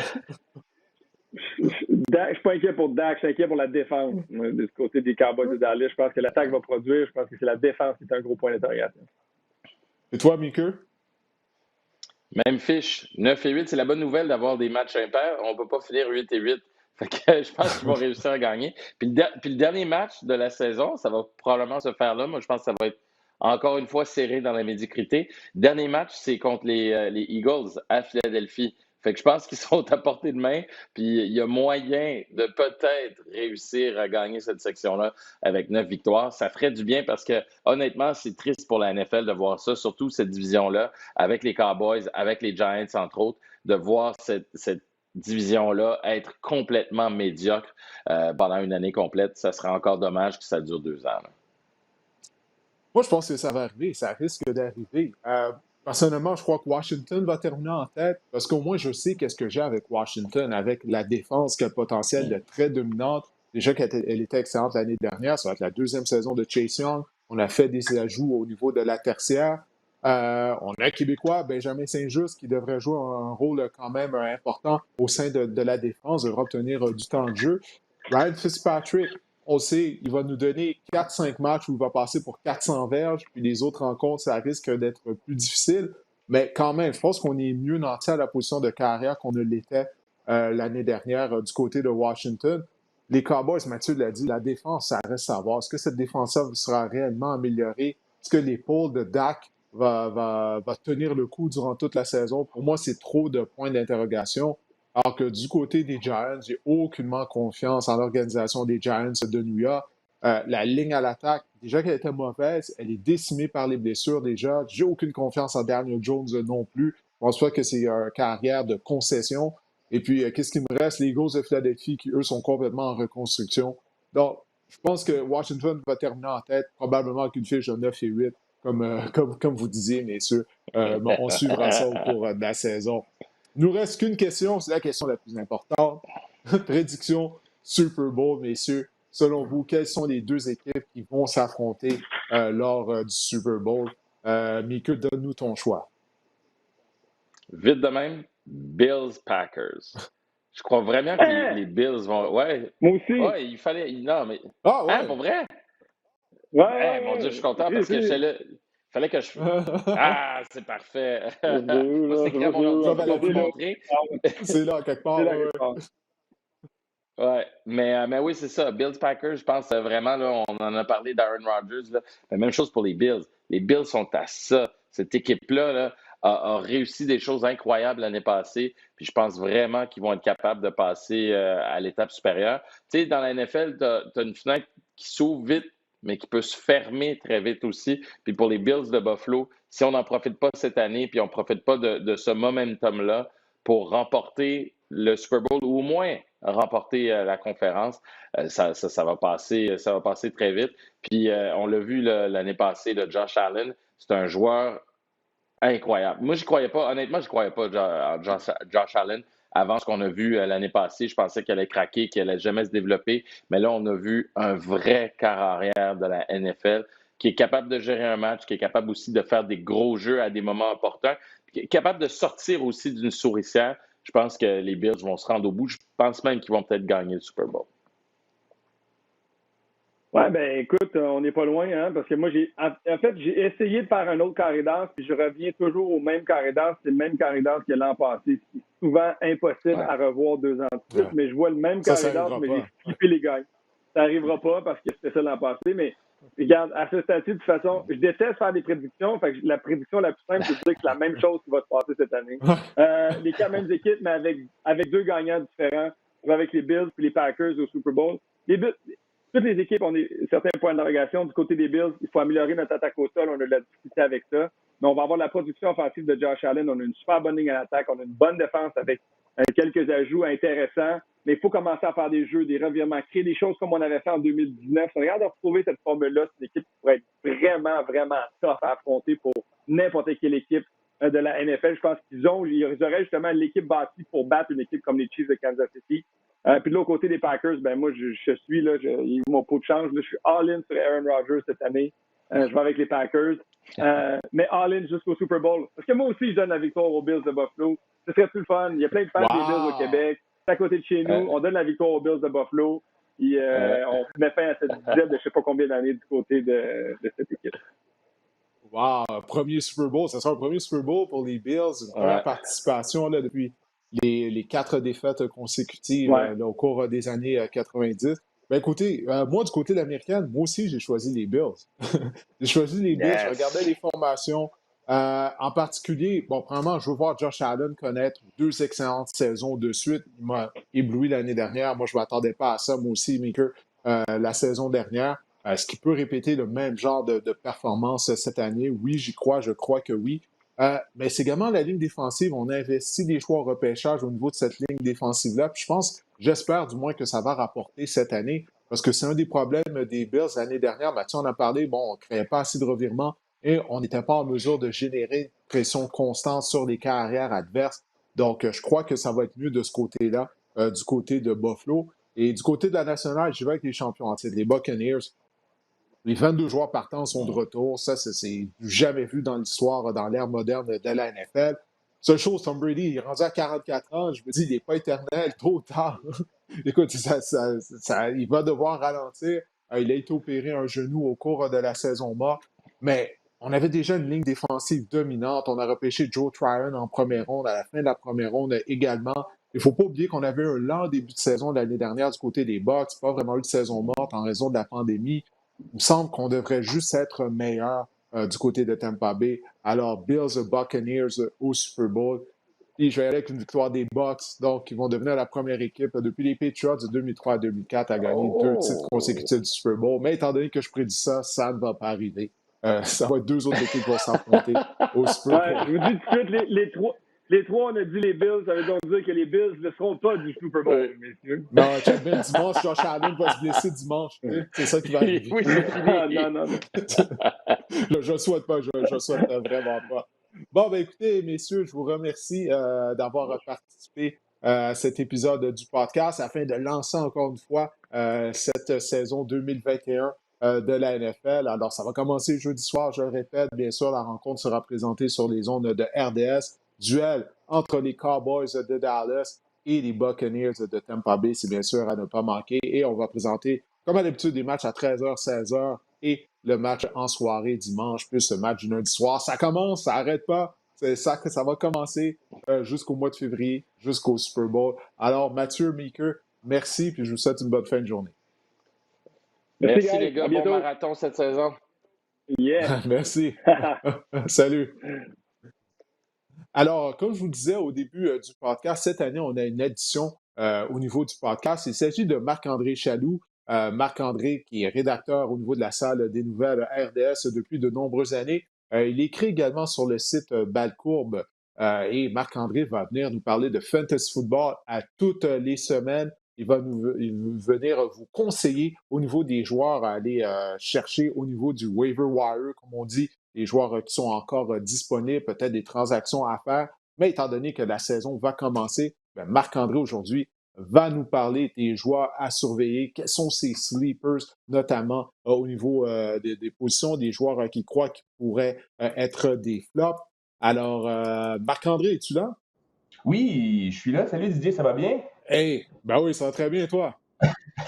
Je suis pas inquiet pour Dak, je suis inquiet pour la défense. De ce côté des Cowboys de Dallas, je pense que l'attaque va produire. Je pense que c'est la défense qui est un gros point d'interrogation. Et toi, Meeker? Même fiche. 9-8, c'est la bonne nouvelle d'avoir des matchs impairs. On ne peut pas finir 8-8. Fait que je pense qu'ils vont réussir à gagner. Puis le dernier match de la saison, ça va probablement se faire là. Moi, je pense que ça va être encore une fois serré dans la médiocrité. Dernier match, c'est contre les Eagles à Philadelphie. Fait que je pense qu'ils sont à portée de main. Puis il y a moyen de peut-être réussir à gagner cette section-là avec 9 victoires. Ça ferait du bien parce que honnêtement, c'est triste pour la NFL de voir ça, surtout cette division-là, avec les Cowboys, avec les Giants, entre autres, de voir cette division-là être complètement médiocre pendant une année complète. Ça serait encore dommage que ça dure 2 ans. Là. Moi, je pense que ça va arriver. Ça risque d'arriver. Personnellement, je crois que Washington va terminer en tête parce qu'au moins, je sais qu'est-ce que j'ai avec Washington, avec la défense qui a le potentiel de très dominante. Déjà qu'elle était excellente l'année dernière. Ça va être la deuxième saison de Chase Young. On a fait des ajouts au niveau de la tertiaire. On a un Québécois, Benjamin Saint-Just, qui devrait jouer un rôle quand même important au sein de la défense, devra obtenir du temps de jeu. Ryan Fitzpatrick, on sait, il va nous donner 4-5 matchs où il va passer pour 400 verges, puis les autres rencontres, ça risque d'être plus difficile. Mais quand même, je pense qu'on est mieux nanti à la position de carrière qu'on ne l'était l'année dernière du côté de Washington. Les Cowboys, Mathieu l'a dit, la défense, ça reste à voir. Est-ce que cette défense-là sera réellement améliorée? Est-ce que l'épaule de Dak va tenir le coup durant toute la saison? Pour moi, c'est trop de points d'interrogation. Alors que du côté des Giants, j'ai aucunement confiance en l'organisation des Giants de New York. La ligne à l'attaque, déjà qu'elle était mauvaise, elle est décimée par les blessures déjà. J'ai aucune confiance en Daniel Jones non plus. Je pense pas que c'est une carrière de concession. Et puis, qu'est-ce qui me reste? Les Eagles de Philadelphie qui, eux, sont complètement en reconstruction. Donc, je pense que Washington va terminer en tête, probablement avec une fiche de 9-8, comme vous disiez, messieurs. Bon, on suivra ça au cours de la saison. Il nous reste qu'une question, c'est la question la plus importante. Prédiction Super Bowl, messieurs. Selon vous, quelles sont les deux équipes qui vont s'affronter lors du Super Bowl? Mika, donne-nous ton choix. Vite de même, Bills-Packers. Je crois vraiment que les Bills vont. Ouais, Moi aussi. ouais, il fallait. Non, mais. Ah Hein, ouais! pour vrai? Ouais. Mon Dieu, je suis content parce que j'étais là. Il fallait que je. Ah, c'est parfait. Moi, c'est écrit à mon ordi, Ça je ne va peux pas la vous le plus. montrer. C'est là, quelque part. C'est la Ouais. réponse. Ouais, mais oui, c'est ça. Bills Packers, je pense vraiment, là, on en a parlé d'Aaron Rodgers. Là. La même chose pour les Bills. Les Bills sont à ça. Cette équipe-là là, a réussi des choses incroyables l'année passée. Puis je pense vraiment qu'ils vont être capables de passer à l'étape supérieure. Tu sais, dans la NFL, tu as une fenêtre qui s'ouvre vite, mais qui peut se fermer très vite aussi. Puis pour les Bills de Buffalo, si on n'en profite pas cette année, puis on ne profite pas de ce momentum-là pour remporter le Super Bowl ou au moins remporter la conférence, ça va passer très vite. Puis on l'a vu l'année passée, Josh Allen, c'est un joueur incroyable. Moi, je croyais pas, honnêtement, je croyais pas en Josh Allen avant ce qu'on a vu l'année passée. Je pensais qu'elle allait craquer, qu'elle allait jamais se développer. Mais là, on a vu un vrai quart arrière de la NFL qui est capable de gérer un match, qui est capable aussi de faire des gros jeux à des moments importants, qui est capable de sortir aussi d'une souricière. Je pense que les Bills vont se rendre au bout. Je pense même qu'ils vont peut-être gagner le Super Bowl. Ouais, ben écoute, on n'est pas loin, hein, parce que moi, j'ai essayé de faire un autre carré d'as, puis je reviens toujours au même carré d'as, c'est le même carré d'as que l'an passé, ce qui est souvent impossible à revoir 2 ans de suite, mais je vois le même carré d'as, mais j'ai flippé les gars. Ça n'arrivera pas parce que c'était ça l'an passé, mais regarde, à ce stade-ci, de toute façon, je déteste faire des prédictions, fait que la prédiction la plus simple, c'est de dire que c'est la même chose qui va se passer cette année. Les quatre mêmes équipes, mais avec deux gagnants différents, avec les Bills et les Packers au Super Bowl. Toutes les équipes ont certains points d'interrogation. Du côté des Bills, il faut améliorer notre attaque au sol. On a de la difficulté avec ça. Mais on va avoir la production offensive de Josh Allen. On a une super bonne ligne à l'attaque. On a une bonne défense avec quelques ajouts intéressants. Mais il faut commencer à faire des jeux, des revirements, créer des choses comme on avait fait en 2019. Regarde de retrouver cette formule-là. C'est une équipe qui pourrait être vraiment, vraiment tough à affronter pour n'importe quelle équipe de la NFL. Je pense qu'ils auraient justement l'équipe bâtie pour battre une équipe comme les Chiefs de Kansas City. Puis de l'autre côté des Packers, ben moi, je suis là, mon pot de change. Là, je suis all-in sur Aaron Rodgers cette année. Je vais avec les Packers. Mais all-in jusqu'au Super Bowl. Parce que moi aussi, je donne la victoire aux Bills de Buffalo. Ce serait plus le fun. Il y a plein de fans des Bills au Québec. C'est à côté de chez nous. On donne la victoire aux Bills de Buffalo. Et on met fin à cette disette de je ne sais pas combien d'années du côté de cette équipe. Wow, premier Super Bowl. Ça sera un premier Super Bowl pour les Bills. Une première participation là, depuis les 4 défaites consécutives là, au cours des années 90. Ben écoutez, moi, du côté de l'américaine, moi aussi, j'ai choisi les Bills. J'ai choisi les Bills. Je regardais les formations. En particulier, bon, premièrement, je veux voir Josh Allen connaître 2 excellentes saisons de suite. Il m'a ébloui l'année dernière. Moi, je ne m'attendais pas à ça, moi aussi, Maker, la saison dernière. Est-ce qu'il peut répéter le même genre de performance cette année? Oui, j'y crois, je crois que oui. Mais c'est également la ligne défensive. On a investi des choix au repêchage au niveau de cette ligne défensive-là. Puis j'espère du moins que ça va rapporter cette année, parce que c'est un des problèmes des Bills l'année dernière. Mathieu en a parlé, bon, on ne créait pas assez de revirements et on n'était pas en mesure de générer une pression constante sur les carrières adverses. Donc, je crois que ça va être mieux de ce côté-là, du côté de Buffalo. Et du côté de la nationale, je vais avec les champions en titre, les Buccaneers. Les 22 joueurs partants sont de retour. Ça, c'est jamais vu dans l'histoire, dans l'ère moderne de la NFL. Seule chose, Tom Brady, il est rendu à 44 ans. Je me dis, il n'est pas éternel, trop tard. Écoute, il va devoir ralentir. Il a été opéré un genou au cours de la saison morte. Mais on avait déjà une ligne défensive dominante. On a repêché Joe Tryon en première ronde, à la fin de la première ronde également. Il ne faut pas oublier qu'on avait un lent début de saison de l'année dernière du côté des Bucs. Pas vraiment eu de saison morte en raison de la pandémie. Il me semble qu'on devrait juste être meilleur du côté de Tampa Bay. Alors, Bills Buccaneers au Super Bowl. Puis je vais aller avec une victoire des Bucs. Donc, ils vont devenir la première équipe depuis les Patriots de 2003 à 2004 à gagner 2 titres consécutifs du Super Bowl. Mais étant donné que je prédis ça, ça ne va pas arriver. Ça va être 2 autres équipes qui vont s'affronter au Super Bowl. Je vous dis tout de suite, les trois, on a dit les Bills. Ça veut donc dire que les Bills ne seront pas du Super Bowl, messieurs. Non, check bien, dimanche, Josh Allen va se blesser dimanche. C'est ça qui va arriver. Oui, c'est fini. Non. Je ne souhaite pas, je souhaite vraiment pas. Bon, ben écoutez, messieurs, je vous remercie d'avoir participé à cet épisode du podcast afin de lancer encore une fois cette saison 2021 de la NFL. Alors, ça va commencer jeudi soir, je le répète. Bien sûr, la rencontre sera présentée sur les ondes de RDS. Duel entre les Cowboys de Dallas et les Buccaneers de Tampa Bay, c'est bien sûr à ne pas manquer. Et on va présenter, comme à l'habitude, des matchs à 13h, 16h et le match en soirée dimanche, plus le match du lundi soir. Ça commence, ça n'arrête pas. C'est ça que ça va commencer jusqu'au mois de février, jusqu'au Super Bowl. Alors, Mathieu, Meeker, merci, puis je vous souhaite une bonne fin de journée. Merci les gars, bon marathon cette saison. Yeah. Merci. Salut. Alors, comme je vous le disais au début du podcast, cette année, on a une édition au niveau du podcast. Il s'agit de Marc-André Chaloux. Marc-André, qui est rédacteur au niveau de la salle des nouvelles RDS depuis de nombreuses années. Il écrit également sur le site Balcourbe. Et Marc-André va venir nous parler de fantasy football à toutes les semaines. Il va venir vous conseiller au niveau des joueurs à aller chercher au niveau du waiver wire, comme on dit, les joueurs qui sont encore disponibles, peut-être des transactions à faire. Mais étant donné que la saison va commencer, Marc-André aujourd'hui va nous parler des joueurs à surveiller, quels sont ses sleepers, notamment au niveau des positions, des joueurs qui croient qu'ils pourraient être des flops. Alors, Marc-André, es-tu là? Oui, je suis là. Salut Didier, ça va bien? Hey, ben oui, ça va très bien, toi?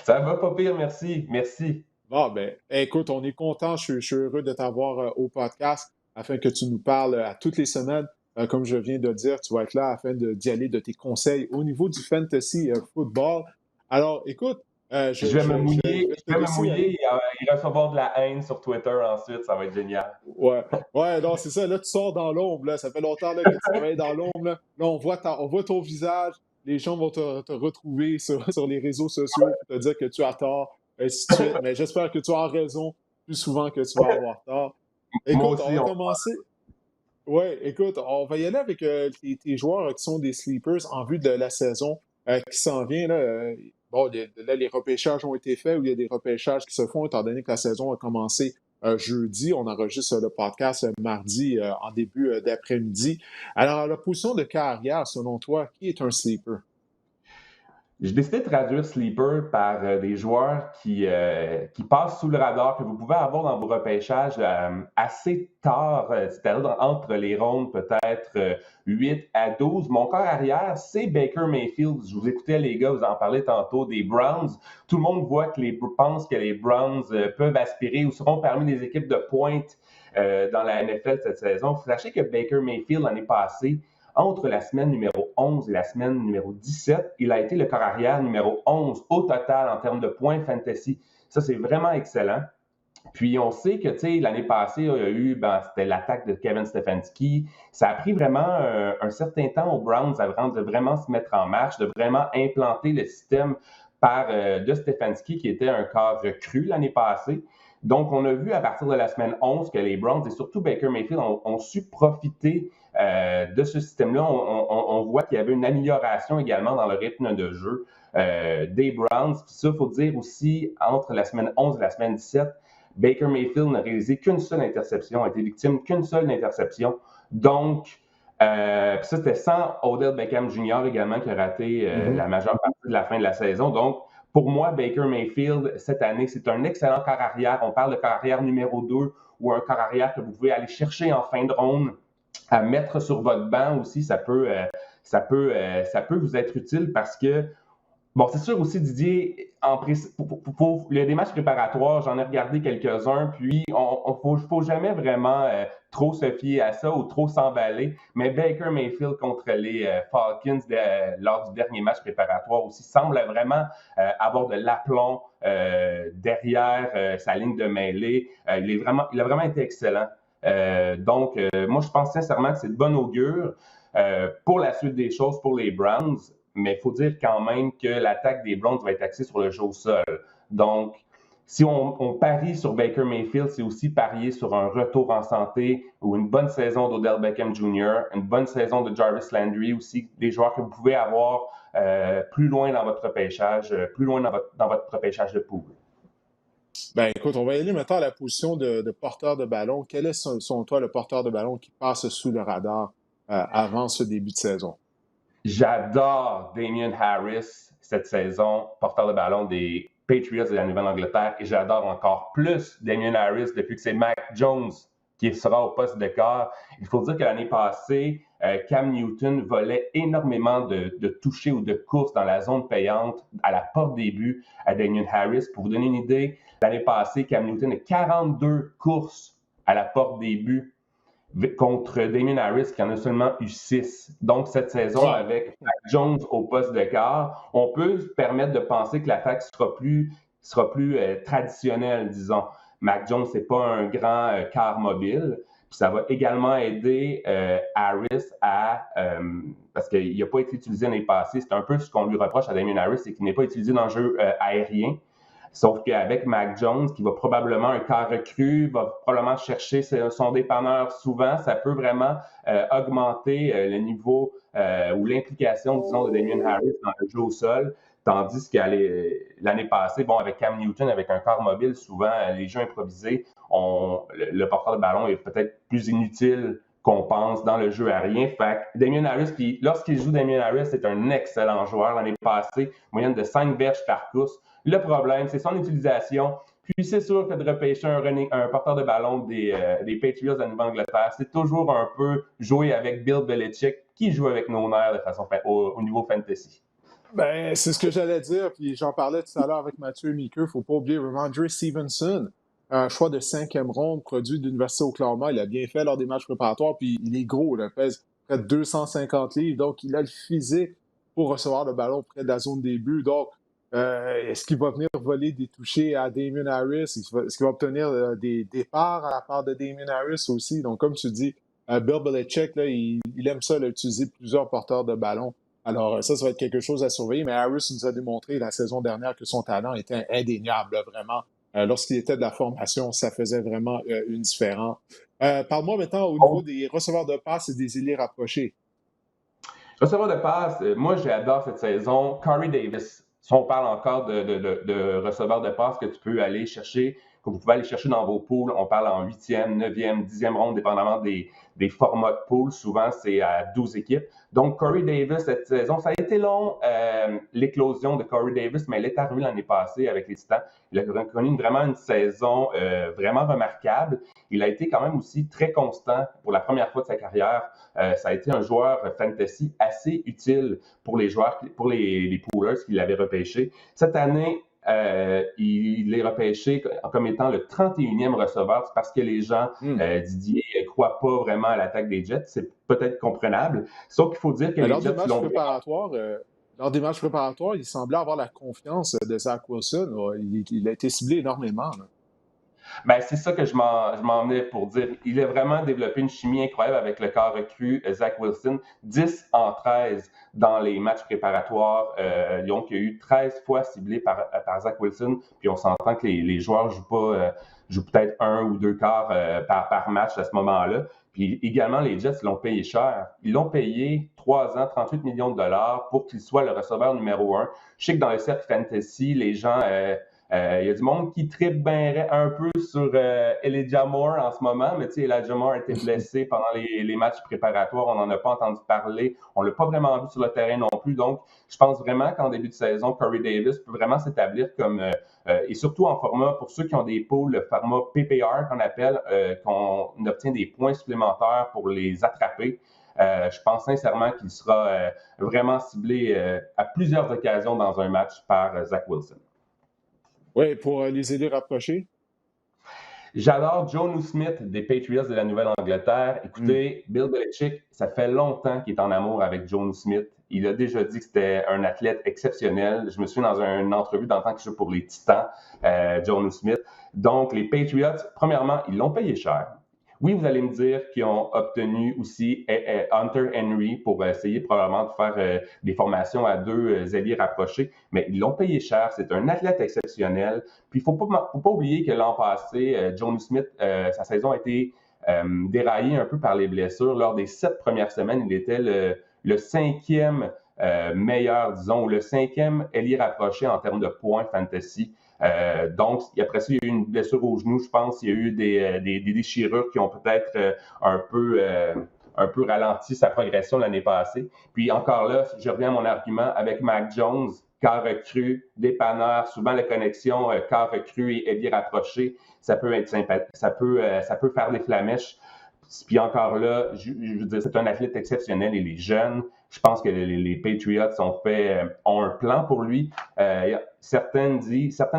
Ça va pas pire, merci. Bon, ben, écoute, on est content. Je suis heureux de t'avoir au podcast afin que tu nous parles à toutes les semaines. Comme je viens de le dire, tu vas être là afin d'y aller de tes conseils au niveau du fantasy football. Alors, écoute, je vais me mouiller et recevoir de la haine sur Twitter ensuite. Ça va être génial. Ouais, non, c'est ça. Là, tu sors dans l'ombre. Là. Ça fait longtemps là, que tu travailles dans l'ombre. Là, on voit ton visage. Les gens vont te retrouver sur les réseaux sociaux pour te dire que tu as tort, ainsi de suite. Mais j'espère que tu as raison plus souvent que tu vas avoir tort. Écoute, on va commencer. Oui, écoute, on va y aller avec tes joueurs qui sont des sleepers en vue de la saison qui s'en vient. Là, bon, là, les repêchages ont été faits ou il y a des repêchages qui se font étant donné que la saison a commencé jeudi. On enregistre le podcast mardi en début d'après-midi. Alors, la position de carrière, selon toi, qui est un sleeper? J'ai décidé de traduire sleeper par des joueurs qui passent sous le radar, que vous pouvez avoir dans vos repêchages assez tard, c'est-à-dire entre les rondes peut-être 8 à 12. Mon corps arrière, c'est Baker Mayfield. Je vous écoutais, les gars, vous en parlez tantôt, des Browns. Tout le monde pense que les Browns peuvent aspirer ou seront parmi les équipes de pointe dans la NFL cette saison. Sachez que Baker Mayfield, l'année passée, entre la semaine numéro 11 et la semaine numéro 17, il a été le corps arrière numéro 11 au total en termes de points fantasy. Ça, c'est vraiment excellent. Puis, on sait que, tu sais, l'année passée, il y a eu, c'était l'attaque de Kevin Stefanski. Ça a pris vraiment un certain temps aux Browns avant de vraiment se mettre en marche, de vraiment implanter le système de Stefanski, qui était un corps recru l'année passée. Donc, on a vu à partir de la semaine 11 que les Browns et surtout Baker Mayfield ont su profiter de ce système-là. On voit qu'il y avait une amélioration également dans le rythme de jeu des Browns. Puis ça, il faut dire aussi, entre la semaine 11 et la semaine 17, Baker Mayfield n'a réalisé qu'une seule interception, a été victime qu'une seule interception. Donc, ça, c'était sans Odell Beckham Jr. également qui a raté la majeure partie de la fin de la saison. Donc, pour moi, Baker Mayfield, cette année, c'est un excellent corps arrière. On parle de corps arrière numéro 2 ou un corps arrière que vous pouvez aller chercher en fin de ronde à mettre sur votre banc aussi. Ça peut vous être utile parce que, bon, c'est sûr aussi, Didier, pour des matchs préparatoires, j'en ai regardé quelques-uns, puis faut jamais vraiment trop se fier à ça ou trop s'emballer. Mais Baker Mayfield contre les Falcons lors du dernier match préparatoire aussi semble vraiment avoir de l'aplomb derrière sa ligne de mêlée. Il a vraiment été excellent. Donc, moi, je pense sincèrement que c'est de bon augure pour la suite des choses pour les Browns. Mais il faut dire quand même que l'attaque des Browns va être axée sur le jeu au sol. Donc, si on parie sur Baker Mayfield, c'est aussi parier sur un retour en santé ou une bonne saison d'Odell Beckham Jr., une bonne saison de Jarvis Landry aussi, des joueurs que vous pouvez avoir plus loin dans votre repêchage, plus loin dans votre repêchage de poule. Ben écoute, on va y aller maintenant à la position de porteur de ballon. Quel est, selon toi, le porteur de ballon qui passe sous le radar avant ce début de saison? J'adore Damien Harris cette saison, porteur de ballon des Patriots de la Nouvelle-Angleterre, et j'adore encore plus Damien Harris depuis que c'est Mac Jones qui sera au poste de corps. Il faut dire que l'année passée, Cam Newton volait énormément de touchés ou de courses dans la zone payante à la porte des buts à Damien Harris. Pour vous donner une idée, l'année passée, Cam Newton a 42 courses à la porte des buts contre Damien Harris, qui en a seulement eu 6. Donc, cette saison, avec Mac Jones au poste de quart, on peut se permettre de penser que l'attaque sera plus traditionnelle, disons. Mac Jones, c'est pas un grand quart mobile. Puis ça va également aider Harris parce qu'il n'a pas été utilisé l'année passée. C'est un peu ce qu'on lui reproche à Damien Harris, c'est qu'il n'est pas utilisé dans le jeu aérien. Sauf qu'avec Mac Jones, qui va probablement un quart recru, va probablement chercher son dépanneur souvent, ça peut vraiment augmenter le niveau ou l'implication, disons, de Damien Harris dans le jeu au sol. Tandis que l'année passée, bon, avec Cam Newton, avec un quart mobile, souvent, les jeux improvisés, le porteur de ballon est peut-être plus inutile qu'on pense dans le jeu aérien. Fait que Damien Harris, puis lorsqu'il joue Damien Harris, c'est un excellent joueur. L'année passée, moyenne de 5 verges par course. Le problème, c'est son utilisation. Puis c'est sûr que de repêcher un porteur de ballon des Patriots de la Nouvelle-Angleterre, c'est toujours un peu jouer avec Bill Belichick, qui joue avec nos nerfs de façon au niveau fantasy. Ben, c'est ce que j'allais dire, puis j'en parlais tout à l'heure avec Mathieu Meeker. Il ne faut pas oublier Ramondre Stevenson, un choix de 5e ronde, produit de l'Université Oklahoma. Il a bien fait lors des matchs préparatoires, puis il est gros, il pèse près de 250 livres, donc il a le physique pour recevoir le ballon près de la zone des buts. Donc, est-ce qu'il va venir voler des touchés à Damien Harris? Est-ce qu'il va obtenir des départs à la part de Damien Harris aussi? Donc, comme tu dis, Bill Belichick, là, il aime ça, utiliser plusieurs porteurs de ballon. Alors, ça va être quelque chose à surveiller, mais Harris nous a démontré la saison dernière que son talent était indéniable, là, vraiment. Lorsqu'il était de la formation, ça faisait vraiment une différence. Parle-moi maintenant au niveau des receveurs de passe et des ailiers rapprochés. Receveur de passe, moi, j'adore cette saison. Corey Davis, si on parle encore de receveurs de passe que tu peux aller chercher que vous pouvez aller chercher dans vos poules. On parle en 8e, 9e, 10e ronde, dépendamment des formats de poules. Souvent, c'est à 12 équipes. Donc, Corey Davis, cette saison, ça a été long, l'éclosion de Corey Davis, mais elle est arrivée l'année passée avec les Titans. Il a connu vraiment une saison vraiment remarquable. Il a été quand même aussi très constant pour la première fois de sa carrière. Ça a été un joueur fantasy assez utile pour les joueurs, pour les poolers qui l'avaient repêché. Cette année, il est repêché comme étant le 31e receveur. C'est parce que les gens, Didier, ne croient pas vraiment à l'attaque des Jets. C'est peut-être comprenable. Sauf qu'il faut dire que les lors Jets lors des matchs préparatoires, il semblait avoir la confiance de Zach Wilson. Il a été ciblé énormément. Là. Ben, c'est ça que je m'en venais pour dire. Il a vraiment développé une chimie incroyable avec le corps recru Zach Wilson. 10 en 13 dans les matchs préparatoires. Donc, il y a eu 13 fois ciblé par Zach Wilson. Puis on s'entend que les joueurs jouent peut-être 1 ou 2 quarts par match à ce moment-là. Puis également, les Jets l'ont payé cher. Ils l'ont payé 3 ans, 38 millions de dollars pour qu'il soit le receveur numéro 1. Je sais que dans le cercle fantasy, les gens... il y a du monde qui tripe bien un peu sur Elijah Moore en ce moment, mais tu sais, Elijah Moore a été blessé pendant les matchs préparatoires. On n'en a pas entendu parler. On ne l'a pas vraiment vu sur le terrain non plus. Donc, je pense vraiment qu'en début de saison, Corey Davis peut vraiment s'établir comme, et surtout en format, pour ceux qui ont des poules, le format PPR qu'on appelle, qu'on obtient des points supplémentaires pour les attraper. Je pense sincèrement qu'il sera vraiment ciblé à plusieurs occasions dans un match par Zach Wilson. Oui, pour les aider rapprochés. J'adore Jonnu Smith des Patriots de la Nouvelle-Angleterre. Écoutez, Bill Belichick, ça fait longtemps qu'il est en amour avec Jonnu Smith. Il a déjà dit que c'était un athlète exceptionnel. Je me souviens dans une entrevue d'antan qu'il joue pour les Titans, Jonnu Smith. Donc, les Patriots, premièrement, ils l'ont payé cher. Oui, vous allez me dire qu'ils ont obtenu aussi Hunter Henry pour essayer probablement de faire des formations à 2 ailiers rapprochés, mais ils l'ont payé cher. C'est un athlète exceptionnel. Puis, il ne faut pas oublier que l'an passé, Jonnu Smith, sa saison a été déraillée un peu par les blessures. Lors des 7 premières semaines, il était le 5e meilleur, disons, ou le 5e ailier rapproché en termes de points fantasy. Donc, après ça, il y a eu une blessure au genou, je pense. Il y a eu des déchirures qui ont peut-être un peu ralenti sa progression l'année passée. Puis encore là, je reviens à mon argument avec Mac Jones, quart recru, dépanneur, souvent la connexion quart recru et ailier rapproché, ça peut être ça peut faire des flamèches. Puis encore là, je veux dire, c'est un athlète exceptionnel. Il est jeune. Je pense que les Patriots ont un plan pour lui. Certaines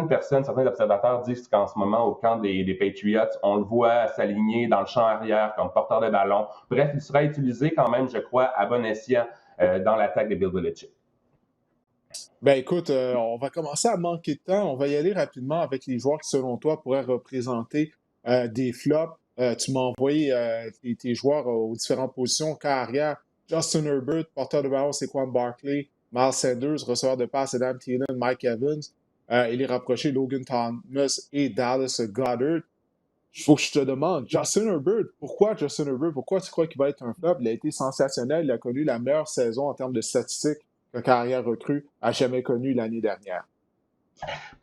personnes, certains observateurs disent qu'en ce moment, au camp des Patriots, on le voit s'aligner dans le champ arrière comme porteur de ballon. Bref, il sera utilisé quand même, je crois, à bon escient dans l'attaque de Bill Belichick. Ben écoute, on va commencer à manquer de temps. On va y aller rapidement avec les joueurs qui, selon toi, pourraient représenter des flops. Tu m'as envoyé tes joueurs aux différentes positions, carrière. Justin Herbert, porteur de ballon, Saquon Barkley, Miles Sanders, receveur de passe, Adam Thielen, Mike Evans. Il est rapproché Logan Thomas et Dallas Goedert. Il faut que je te demande, Justin Herbert, pourquoi Justin Herbert? Pourquoi tu crois qu'il va être un flop? Il a été sensationnel. Il a connu la meilleure saison en termes de statistiques que carrière recrue a jamais connue l'année dernière.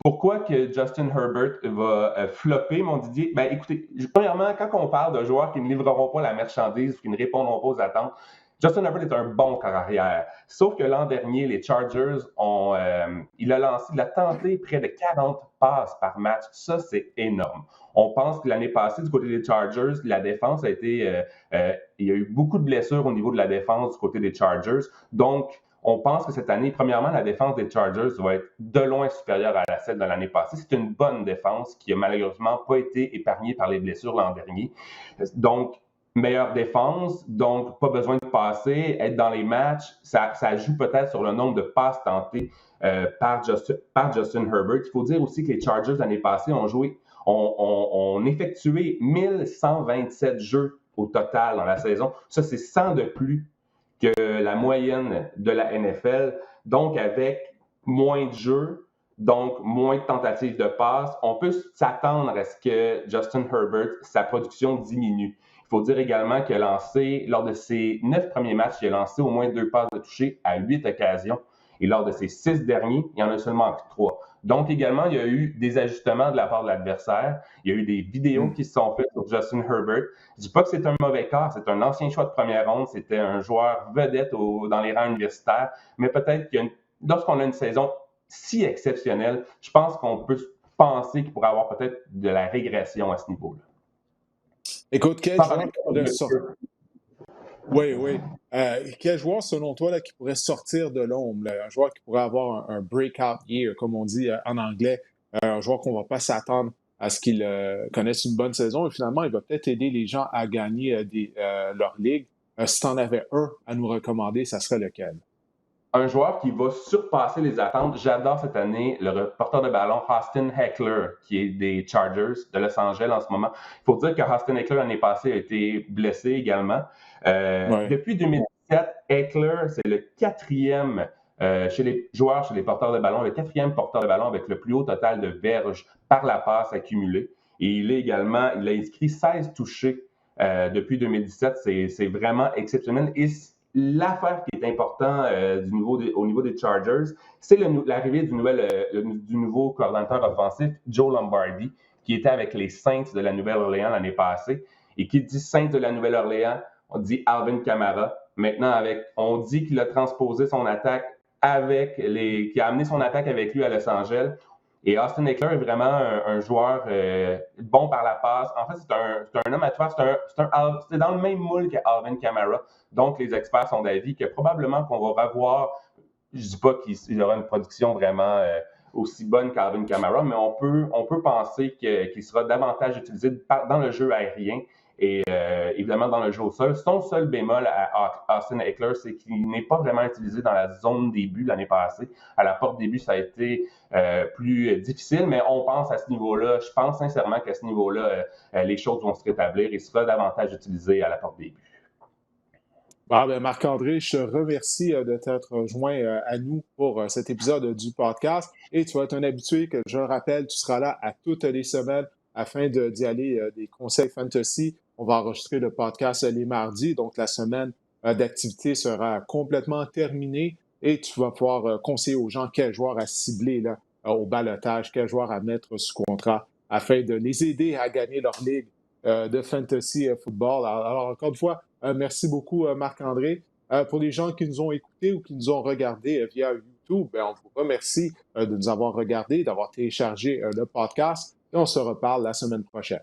Pourquoi que Justin Herbert va flopper, mon Didier? Ben, écoutez, premièrement, quand on parle de joueurs qui ne livreront pas la marchandise ou qui ne répondront pas aux attentes, Justin Herbert est un bon corps arrière. Sauf que l'an dernier, les Chargers il a tenté près de 40 passes par match. Ça, c'est énorme. On pense que l'année passée, du côté des Chargers, la défense a été... il y a eu beaucoup de blessures au niveau de la défense du côté des Chargers. Donc, on pense que cette année, premièrement, la défense des Chargers va être de loin supérieure à celle de l'année passée. C'est une bonne défense qui a malheureusement pas été épargnée par les blessures l'an dernier. Donc, meilleure défense, donc pas besoin de passer, être dans les matchs. Ça joue peut-être sur le nombre de passes tentées par Justin Herbert. Il faut dire aussi que les Chargers l'année passée ont effectué 1127 jeux au total dans la saison. Ça, c'est 100 de plus que la moyenne de la NFL. Donc, avec moins de jeux, donc moins de tentatives de passe, on peut s'attendre à ce que Justin Herbert, sa production diminue. Il faut dire également qu'il a lancé, lors de ses 9 premiers matchs, il a lancé au moins 2 passes de toucher à 8 occasions. Et lors de ses 6 derniers, il y en a seulement 3. Donc, également, il y a eu des ajustements de la part de l'adversaire. Il y a eu des vidéos qui se sont faites sur Justin Herbert. Je ne dis pas que c'est un mauvais cas, c'est un ancien choix de première ronde, c'était un joueur vedette dans les rangs universitaires, mais peut-être lorsqu'on a une saison si exceptionnelle, je pense qu'on peut penser qu'il pourrait avoir peut-être de la régression à ce niveau-là. Écoute, quel joueur qui pourrait sortir? Oui. Quel joueur, selon toi, là, qui pourrait sortir de l'ombre? Là? Un joueur qui pourrait avoir un breakout year, comme on dit en anglais. Un joueur qu'on ne va pas s'attendre à ce qu'il connaisse une bonne saison. Et finalement, il va peut-être aider les gens à gagner leur ligue. Si tu en avais un à nous recommander, ça serait lequel? Un joueur qui va surpasser les attentes. J'adore cette année le porteur de ballon Austin Ekeler, qui est des Chargers de Los Angeles en ce moment. Il faut dire que Austin Ekeler, l'année passée, a été blessé également. Depuis 2017, Ekeler, c'est le quatrième chez les joueurs, chez les porteurs de ballon, le quatrième porteur de ballon avec le plus haut total de verges par la passe accumulée. Et il a inscrit 16 touchés depuis 2017. C'est vraiment exceptionnel. Et l'affaire qui est importante au niveau des Chargers, c'est l'arrivée du nouveau coordonnateur offensif, Joe Lombardi, qui était avec les Saints de la Nouvelle-Orléans l'année passée. Et qui dit Saints de la Nouvelle-Orléans, on dit Alvin Kamara. Maintenant, on dit qu'il a transposé son attaque qui a amené son attaque avec lui à Los Angeles. Et Austin Ekeler est vraiment un joueur bon par la passe. En fait, c'est un homme à toi. C'est dans le même moule qu'Alvin Kamara. Donc, les experts sont d'avis que probablement qu'on va revoir, je ne dis pas qu'il aura une production vraiment aussi bonne qu'Alvin Kamara, mais on peut penser qu'il sera davantage utilisé dans le jeu aérien et évidemment dans le jeu au sol. Son seul bémol à Austin Ekeler, c'est qu'il n'est pas vraiment utilisé dans la zone des buts l'année passée. À la porte des buts, ça a été plus difficile, mais on pense à ce niveau-là. Je pense sincèrement qu'à ce niveau-là, les choses vont se rétablir et sera davantage utilisé à la porte des buts. Marc-André, je te remercie de t'être joint à nous pour cet épisode du podcast. Et tu vas être un habitué que, je le rappelle, tu seras là à toutes les semaines afin d'y aller des conseils fantasy. On va enregistrer le podcast les mardis, donc la semaine d'activité sera complètement terminée et tu vas pouvoir conseiller aux gens quel joueur à cibler là, au ballottage, quel joueur à mettre sous contrat afin de les aider à gagner leur ligue de fantasy football. Alors, encore une fois, merci beaucoup, Marc-André. Pour les gens qui nous ont écoutés ou qui nous ont regardés via YouTube, on vous remercie de nous avoir regardés, d'avoir téléchargé le podcast et on se reparle la semaine prochaine.